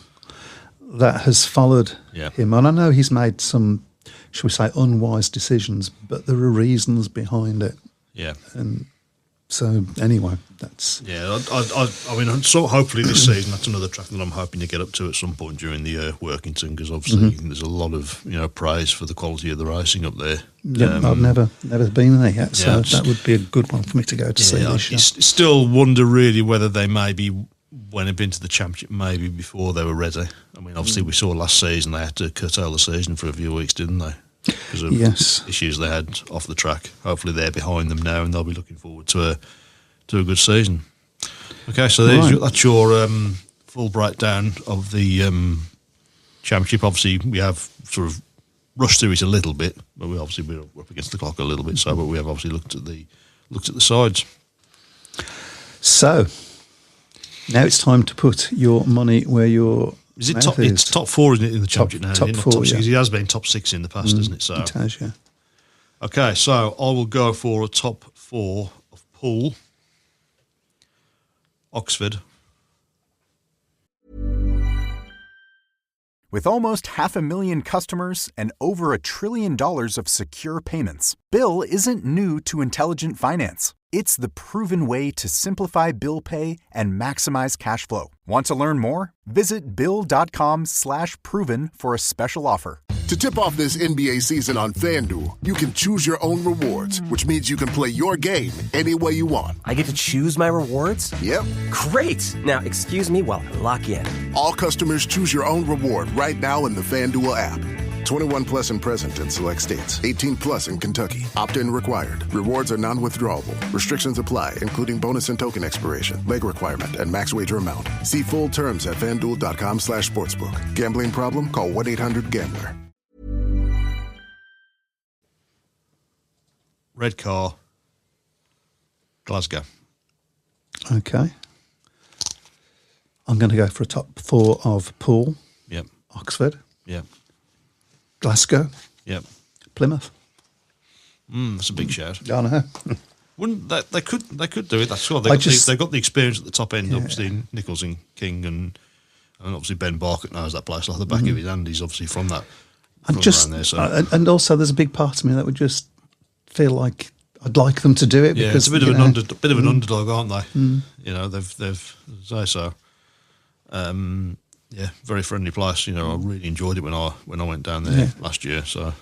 that has followed him. And I know he's made some, shall we say, unwise decisions, but there are reasons behind it. Yeah. And so, anyway, that's... Yeah, I mean, so hopefully this season, that's another track that I'm hoping to get up to at some point during the year, Workington, because obviously there's a lot of, praise for the quality of the racing up there. Yeah, I've never been there yet, so that would be a good one for me to go to see this year. I still wonder really whether they maybe went a bit into the championship maybe before they were ready. I mean, obviously we saw last season they had to curtail the season for a few weeks, didn't they? Because of issues they had off the track. Hopefully they're behind them now and they'll be looking forward to a good season. Okay, so that's your full breakdown of the championship. Obviously we have sort of rushed through it a little bit, but we're up against the clock a little bit, so but we have obviously looked at the sides. So now it's time to put your money where your mouth is. It's top four, isn't it, in the championship now? Top four, top six. He has been top six in the past, hasn't it? So it has, yeah. Okay, so I will go for a top four of Poole, Oxford. With almost 500,000 customers and over $1 trillion of secure payments, Bill isn't new to intelligent finance. It's the proven way to simplify bill pay and maximize cash flow. Want to learn more? Visit Bill.com/proven for a special offer. To tip off this NBA season on FanDuel, you can choose your own rewards, which means you can play your game any way you want. I get to choose my rewards? Yep. Great! Now, excuse me while I lock in. All customers choose your own reward right now in the FanDuel app. 21 plus and present in select states. 18 plus in Kentucky. Opt-in required. Rewards are non-withdrawable. Restrictions apply, including bonus and token expiration, leg requirement, and max wager amount. See full terms at FanDuel.com/sportsbook. Gambling problem? Call 1-800-GAMBLER. Red car, Glasgow. Okay. I'm going to go for a top four of Poole, Oxford, Glasgow, Plymouth. That's a big shout. I know. Wouldn't they could do it? That's sure. They got the experience at the top end. Obviously, Nichols and King, and obviously Ben Barkett knows that place like the back of his hand. He's obviously from that. Around there, so. And also, there's a big part of me that would just feel like I'd like them to do it. Yeah, because, it's a bit of an underdog, aren't they? You know, they've say so. Very friendly place. You know, I really enjoyed it when I went down there last year. So.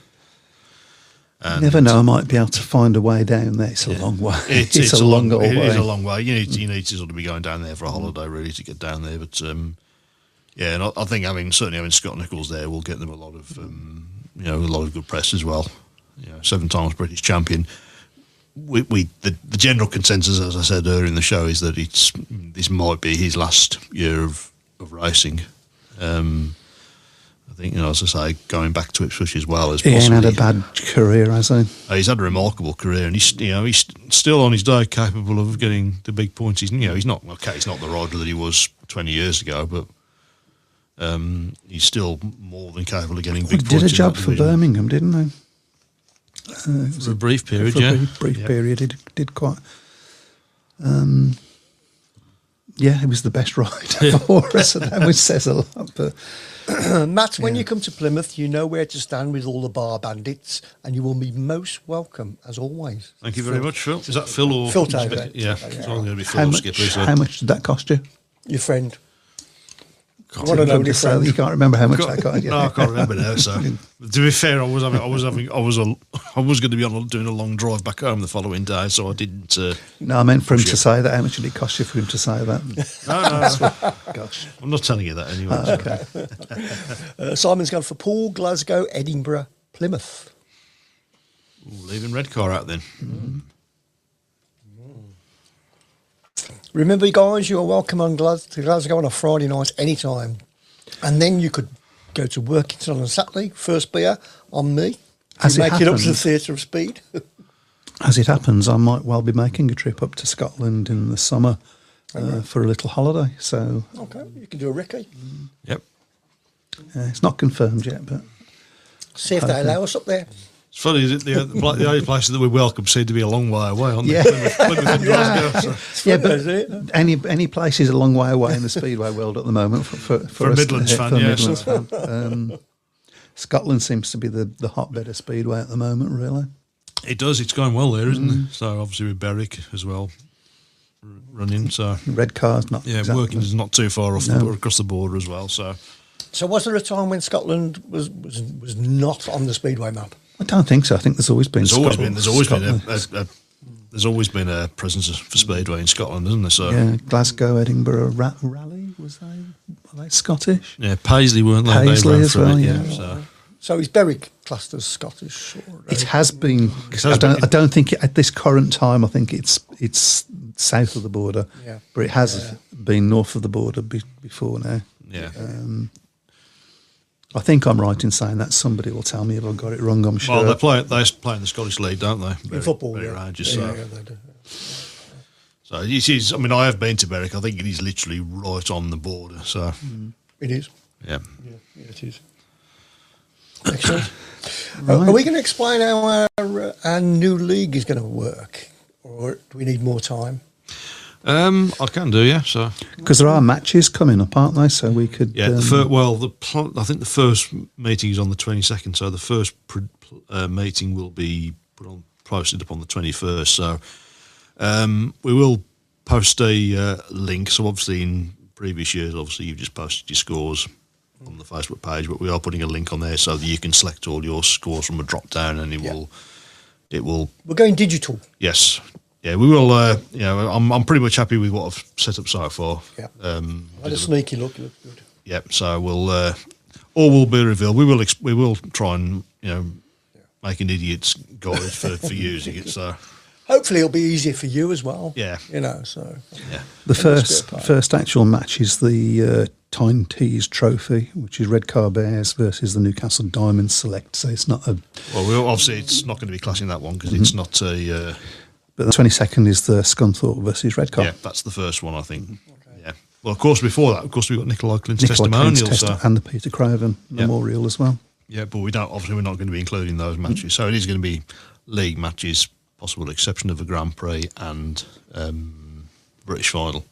You never know, I might be able to find a way down there. It's a long way. It's a long way. It is a long way. You need to sort of be going down there for a holiday, really, to get down there. But and I think certainly having Scott Nichols there will get them a lot of a lot of good press as well. 7 times British champion. The general consensus, as I said earlier in the show, is that this might be his last year of racing. I think, as I say, going back to Ipswich as well as he ain't had a bad career, has he? He's had a remarkable career, and he's still on his day capable of getting the big points. He's not the rider that he was 20 years ago, but he's still more than capable of getting big points. He did a job for Birmingham, didn't he? For a brief period, for a brief period, he did quite. He was the best rider for us, and that says a lot. But Matt, when you come to Plymouth, you know where to stand with all the bar bandits, and you will be most welcome, as always. Thank you very much, Phil. Is that Phil or Phil Taylor? Yeah, it's all going to be Phil Skipper. How much did that cost you? Your friend. want to know So you can't remember how much that got. No, I can't remember now. So, to be fair, I was going to be doing a long drive back home the following day, so I didn't. No, I meant for him to say that. How much did it cost you for him to say that? No. Gosh, I'm not telling you that anyway. Okay. Simon's gone for Poole, Glasgow, Edinburgh, Plymouth. Ooh, leaving Redcar out then. Remember, guys, you are welcome on to Glasgow on a Friday night anytime. And then you could go to Workington on Saturday, first beer on me. As it make it up to the happens- Theatre of Speed. As it happens, I might well be making a trip up to Scotland in the summer for a little holiday. So Okay, you can do a recce. Yep. it's not confirmed yet, but See if they allow us up there. It's funny that the only places that we welcome seem to be a long way away, aren't they? Yeah. Plymouth and Glasgow, so. yeah, Is it? but any place is a long way away in the speedway world at the moment for a us- Midlands fan, a yes. Midlands fan. Scotland seems to be the hotbed of speedway at the moment, really. It does. It's going well there, isn't it? So obviously with Berwick as well running. So Red car's not. yeah, exactly. Workington's not too far off across the border as well. So So was there a time when Scotland was not on the Speedway map? I don't think so. I think there's always been. there's Scotland. always been a presence for Speedway in Scotland, isn't there? So Yeah, Glasgow, Edinburgh, Raleigh, were they Scottish? yeah, Paisley weren't they? Paisley They ran as through well, it, yeah. So So is Berwick classed as Scottish? Or, It has been. has I been. don't think at this current time. I think it's south of the border, Yeah. but it has been north of the border before now. yeah. I think I'm right in saying that. Somebody will tell me if I got it wrong. I'm sure. Well, they play in the Scottish League, don't they? in football, Berwick yeah. Rangers, Yeah, so. yeah, they do. So it is. I mean, I have been to Berwick. I think it is literally right on the border. So It is. yeah. Yeah, it is. Excellent. Are we going to explain how our new league is going to work, or do we need more time? I can do, yeah. So Because there are matches coming up, aren't they? So we could. yeah. I think the first meeting is on the 22nd. So the first meeting will be posted up on the 21st. So we will post a link. So obviously in previous years, obviously you've just posted your scores on the Facebook page, but we are putting a link on there so that you can select all your scores from a drop down, and it will. We're going digital. Yes. Yeah, we will. I'm pretty much happy with what I've set up so far. Yeah. I had a sneaky look. It looked good. Yep. So we'll all will be revealed. We will try and make an idiot's guide for using it. So Hopefully, it'll be easier for you as well. yeah, So yeah. The must be a part. first actual match is the Tyne Tees Trophy, which is Redcar Bears versus the Newcastle Diamonds Select. So it's not a. Well, obviously it's not going to be classing that one because it's not a. But the 22nd is the Scunthorpe versus Redcar. Yeah, that's the first one, I think. Yeah. Well, of course, before that, we've got Nicola Clint's testimonial. And the Peter Craven Memorial as well. Yeah, but we're not going to be including those matches. So it is going to be league matches, possible exception of a Grand Prix and British final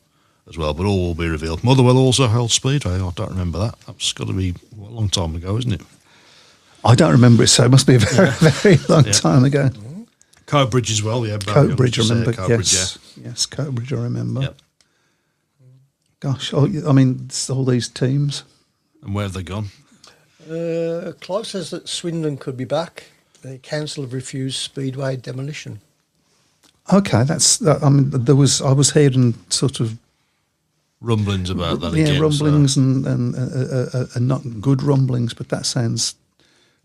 as well. But all will be revealed. Motherwell also held Speedway. I don't remember that. That's got to be a long time ago, isn't it? I don't remember it, so it must be a very, very long time ago. Coatbridge as well, yeah. Coatbridge, I remember. Coatbridge, yes, Coatbridge, I remember. Yep. Gosh, I mean, it's all these teams. And where have they gone? Clive says that Swindon could be back. The council have refused Speedway demolition. Okay, I mean, I was hearing sort of Rumblings about that again. rumblings and not good rumblings, but that sounds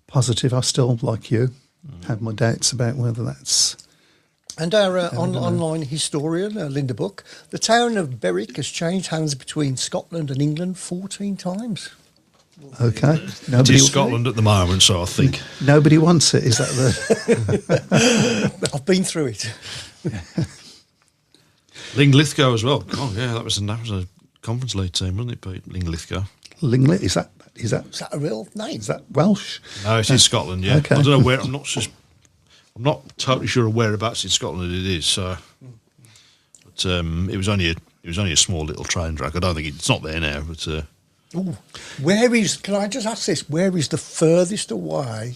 positive. I still, like you, have my doubts about whether that's. And our online historian, Linda Buck, the town of Berwick has changed hands between Scotland and England 14 times. Okay. It is Scotland at the moment, so I think. Nobody wants it. Is that the? I've been through it. Linglithgow as well. Oh yeah, that was a Conference League team, wasn't it, Pete? Linglithgow. Lingley, is that Is that a real name? is that Welsh? No, it's in Scotland. Yeah, Okay. I don't know where. I'm not totally sure of whereabouts in Scotland it is. So, but it was only a small little train track. I don't think it's not there now. But Ooh. Where is? Can I just ask this? Where is the furthest away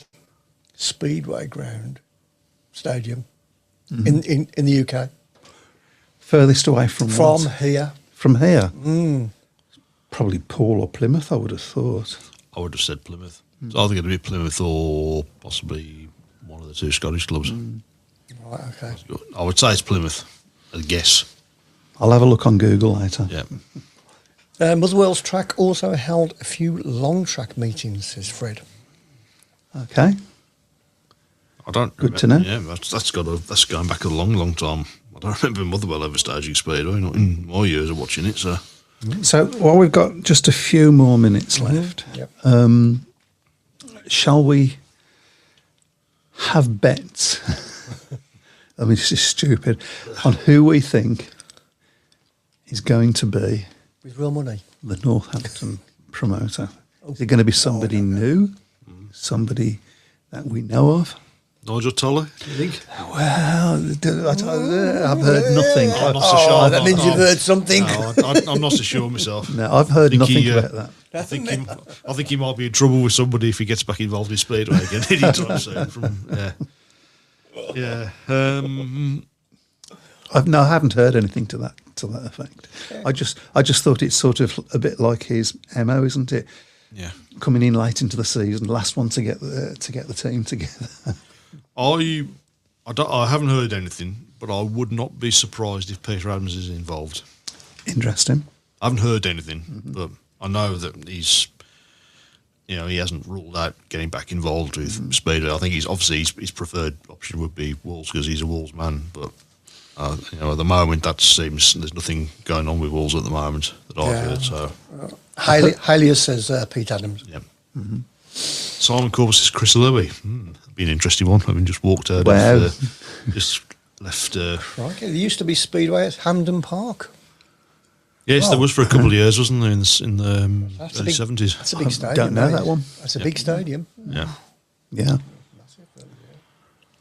Speedway ground stadium in the UK? Furthest away from From what? here. From here. Probably Paul or Plymouth, I would have thought. I would have said Plymouth. It's either going to be Plymouth or possibly one of the two Scottish clubs. Right, okay. I would say it's Plymouth. I guess. I'll have a look on Google later. Yeah. Motherwell's Track also held a few long track meetings, says Fred. Okay. I don't. Good remember, to know. Yeah, that's going back a long, long time. I don't remember Motherwell ever staging Speedway. Not in my years of watching it. So, while we've got just a few more minutes left, Yep. shall we have bets? I mean, this is stupid. On who we think is going to be With real money. the Northampton promoter. Is it going to be somebody new? Somebody that we know of? Nigel Toller, you think? Well, I've heard nothing. I'm not so sure. that means you've heard something. No, I'm not so sure myself. No, I've heard think nothing he, about that. I think he might be in trouble with somebody if he gets back involved in Speedway again anytime soon. Yeah. I haven't heard anything to that effect. I just thought it's sort of a bit like his MO, isn't it? Yeah. Coming in late into the season, last one to get the team together. I haven't heard anything, but I would not be surprised if Peter Adams is involved. Interesting. I haven't heard anything, but I know that he's, he hasn't ruled out getting back involved with Speedway. I think his preferred option would be Wolves because he's a Wolves man. But at the moment, there's nothing going on with Wolves at the moment that I've heard. So Haley says Pete Adams. yeah. Mm-hmm. Simon Corbett says Chris Louis. Be an interesting one. Having just walked out, just left. Right, there used to be Speedway at Hampden Park. Yes, there was for a couple of years, wasn't there, in the early 70s? That's a big stadium. Don't know that one. That's a big stadium. Yeah. Yeah.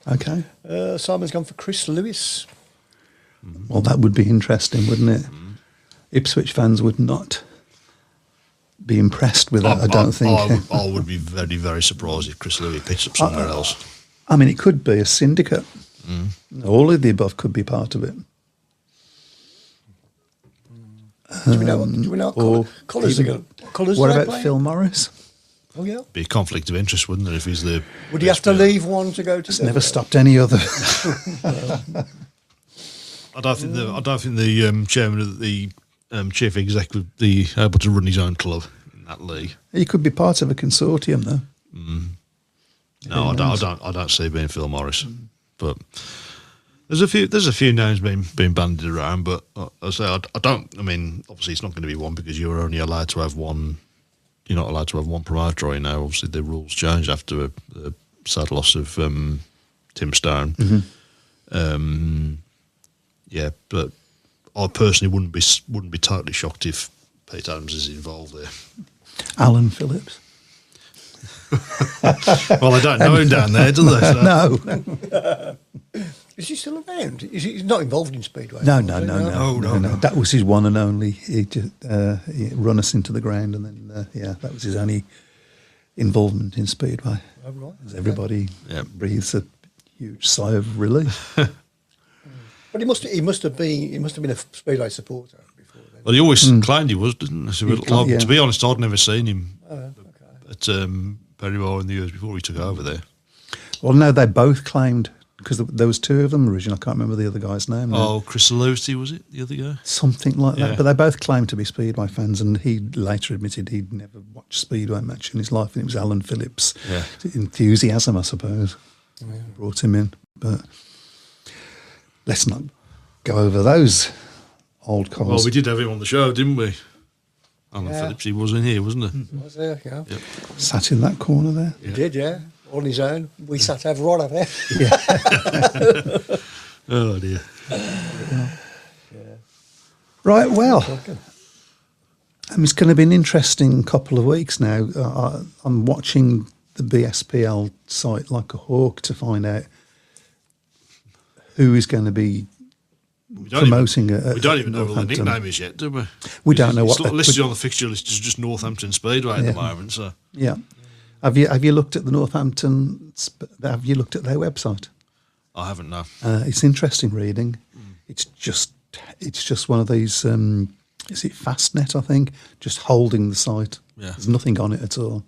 Okay. Simon's gone for Chris Lewis. Well, that would be interesting, wouldn't it? Ipswich fans would not be impressed with that, I don't think. I would be very, very surprised if Chris Louis picks up somewhere else. I mean, it could be a syndicate. All of the above could be part of it. Do we know what colours are going to... What about Phil Morris? Oh, yeah. Be a conflict of interest, wouldn't there, if he's the... Would he have to leave one to go to... It's never stopped any other. I don't think the chairman of the chief exec would be able to run his own club in that league. He could be part of a consortium, though. No, I don't see it being Phil Morris, but there's a few names being bandied around. But I say I don't. I mean, obviously it's not going to be one because you're only allowed to have one. You're not allowed to have one promoter right now. Obviously the rules changed after the sad loss of Tim Stone. Yeah, but I personally wouldn't be totally shocked if Pete Adams is involved there. Alan Phillips. Well, I don't know him down there, do they? So. No. Is he still around? He's not involved in Speedway? No. No. That was his one and only. He just he run us into the ground, and then that was his only involvement in Speedway. Oh, right. As everybody breathes a huge sigh of relief. But he must have been a Speedway supporter before then. Well, he always claimed he was, didn't he? So, to be honest, I'd never seen him at Perryville in the years before he took over there. Well, no, they both claimed, because there was two of them originally. I can't remember the other guy's name. Oh, Chris Lucy, was it, the other guy? Something like that. But they both claimed to be Speedway fans, and he later admitted he'd never watched Speedway match in his life, and it was Alan Phillips' enthusiasm, I suppose, brought him in. But let's not go over those old cars. Well, we did have him on the show, didn't we? Alan Phillips, he was in here, wasn't he? Was there? Yeah. Yep. Sat in that corner there. He did, yeah. On his own. We sat over right over there. Oh, dear. Right, well, it's going to be an interesting couple of weeks now. I'm watching the BSPL site like a hawk to find out who is going to be promoting it. We don't even know what the nickname is yet, do we? We don't know what. It's listed on the fixture list as just Northampton Speedway at the moment. So have you looked at the Northampton? Have you looked at their website? I haven't. No. It's interesting reading. It's just one of these is it Fastnet, I think, just holding the site. Yeah. There's nothing on it at all.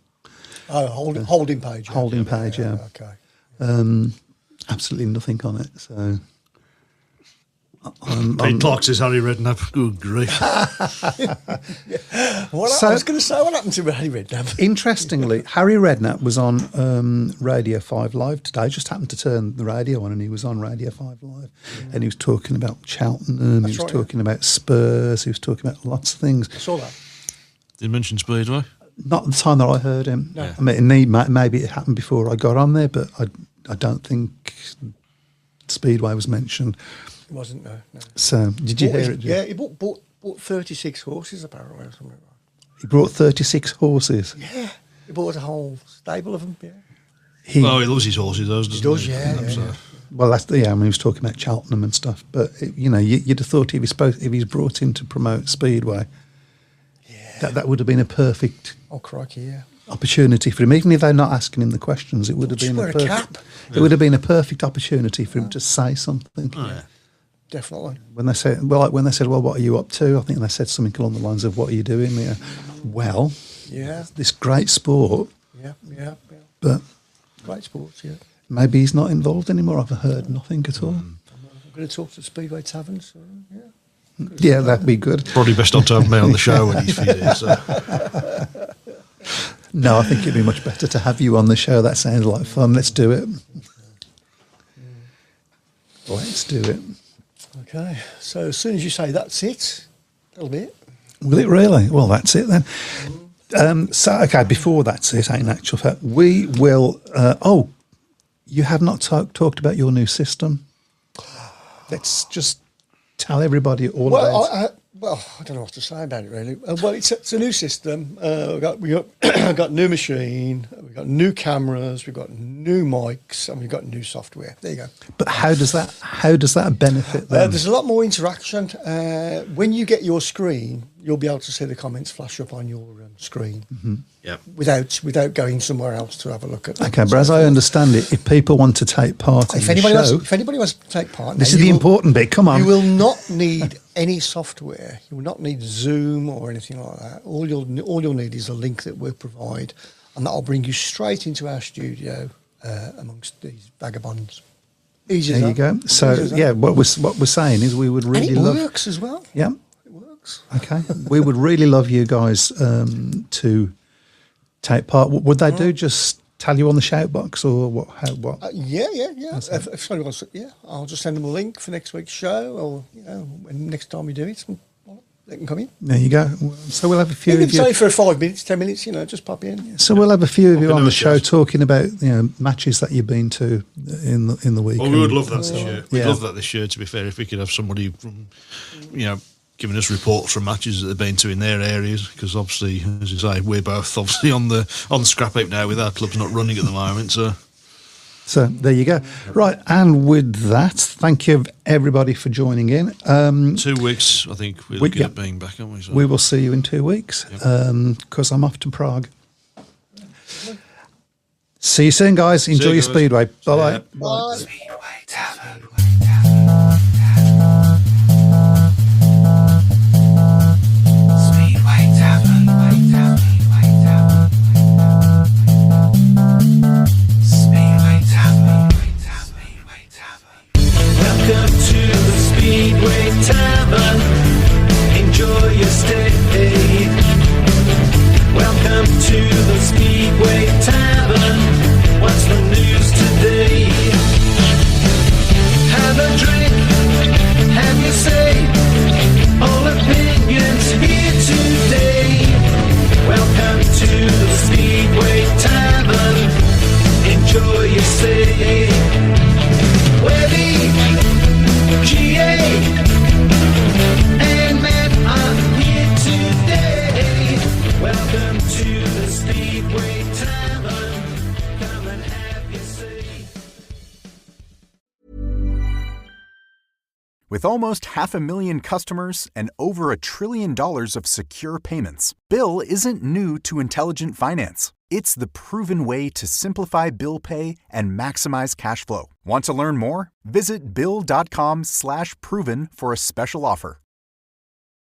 Oh, holding page. Holding page, yeah. Okay. Absolutely nothing on it. So Pete Clark says Harry Redknapp. Good grief. I was going to say, what happened to Harry Redknapp? Interestingly, Harry Redknapp was on Radio 5 Live today. I just happened to turn the radio on and he was on Radio 5 Live. And he was talking about Cheltenham, he was talking about Spurs, he was talking about lots of things. I saw that. Did you mention Speedway? Not the time that I heard him. No. I mean, maybe it happened before I got on there, but I don't think Speedway was mentioned. It wasn't, no. So, did you hear it? Yeah, he bought 36 horses, apparently, or something like that. He brought 36 horses. Yeah, he bought a whole stable of them, yeah. He loves his horses, doesn't he? He does, yeah. Well, I mean, he was talking about Cheltenham and stuff, but, you'd have thought if he's brought in to promote Speedway, that would have been a perfect crikey, yeah. opportunity for him. Even if they're not asking him the questions, it would have been it would have been a perfect opportunity for him to say something. Oh, yeah. Definitely. When they said, well, what are you up to? I think they said something along the lines of, what are you doing there? Well, this great sport. Yeah. But great sports, yeah. Maybe he's not involved anymore. I've heard nothing at all. I'm going to talk to Speedway Tavern, so, yeah. Yeah, that'd be good. Probably best not to have me on the show when he's few days. So. No, I think it'd be much better to have you on the show. That sounds like fun. Let's do it. Let's do it. Okay, so as soon as you say that's it, that'll be it. Will it really? Well, that's it then. So, before that's it, in actual fact, we will... you have not talked about your new system. Let's just tell everybody all about it. I don't know what to say about it, really. It's a new system. We got new machine, we've got new cameras, we've got new mics, and we've got new software. There you go. But how does that benefit them? There's a lot more interaction. When you get your screen, you'll be able to see the comments flash up on your screen. Mm-hmm. Yep. Without going somewhere else to have a look at them. Okay, but as I understand it, if people want to take part in the show... If anybody wants to take part... This is the important bit, come on. You will not need any software. You will not need Zoom or anything like that. All you'll need is a link that we'll provide, and that'll bring you straight into our studio amongst these vagabonds. Easy as there you that. go. So, what we're saying is we would really and it love... works as well. Yeah. It works. Okay. We would really love you guys to take part. What would they do? Just tell you on the shout box, or what? Yeah. If somebody wants, I'll just send them a link for next week's show, or when next time we do it, they can come in. There you go. So we'll have a few of you. Say for 5 minutes, 10 minutes, just pop in. So we'll have a few of you on the show talking about matches that you've been to in the week. Well, we would love that this year. We'd Yeah. love that this year. To be fair, if we could have somebody from, giving us reports from matches that they've been to in their areas, because obviously, as you say, we're both obviously on the scrap heap now with our clubs not running at the moment. So there you go. Right, and with that, thank you everybody for joining in. 2 weeks, I think we're looking at being back, aren't we? So. We will see you in 2 weeks because I'm off to Prague. See you soon, guys. Enjoy your Speedway. Bye-bye. Yeah. Bye. Speedway Tavern. Speedway Tavern. Speedway Tavern. Welcome to the Speedway Tavern. Enjoy your stay. Welcome to the Speedway Tavern. What's the news today? Have a drink, have your say. All opinions here today. Welcome to the Speedway Tavern. Enjoy your stay. Webby, GA, and Matt are here today. Welcome to the Speedway Tavern. Come and have your say. With almost 500,000 customers and over $1 trillion of secure payments, Bill isn't new to intelligent finance. It's the proven way to simplify bill pay and maximize cash flow. Want to learn more? Visit Bill.com/proven for a special offer.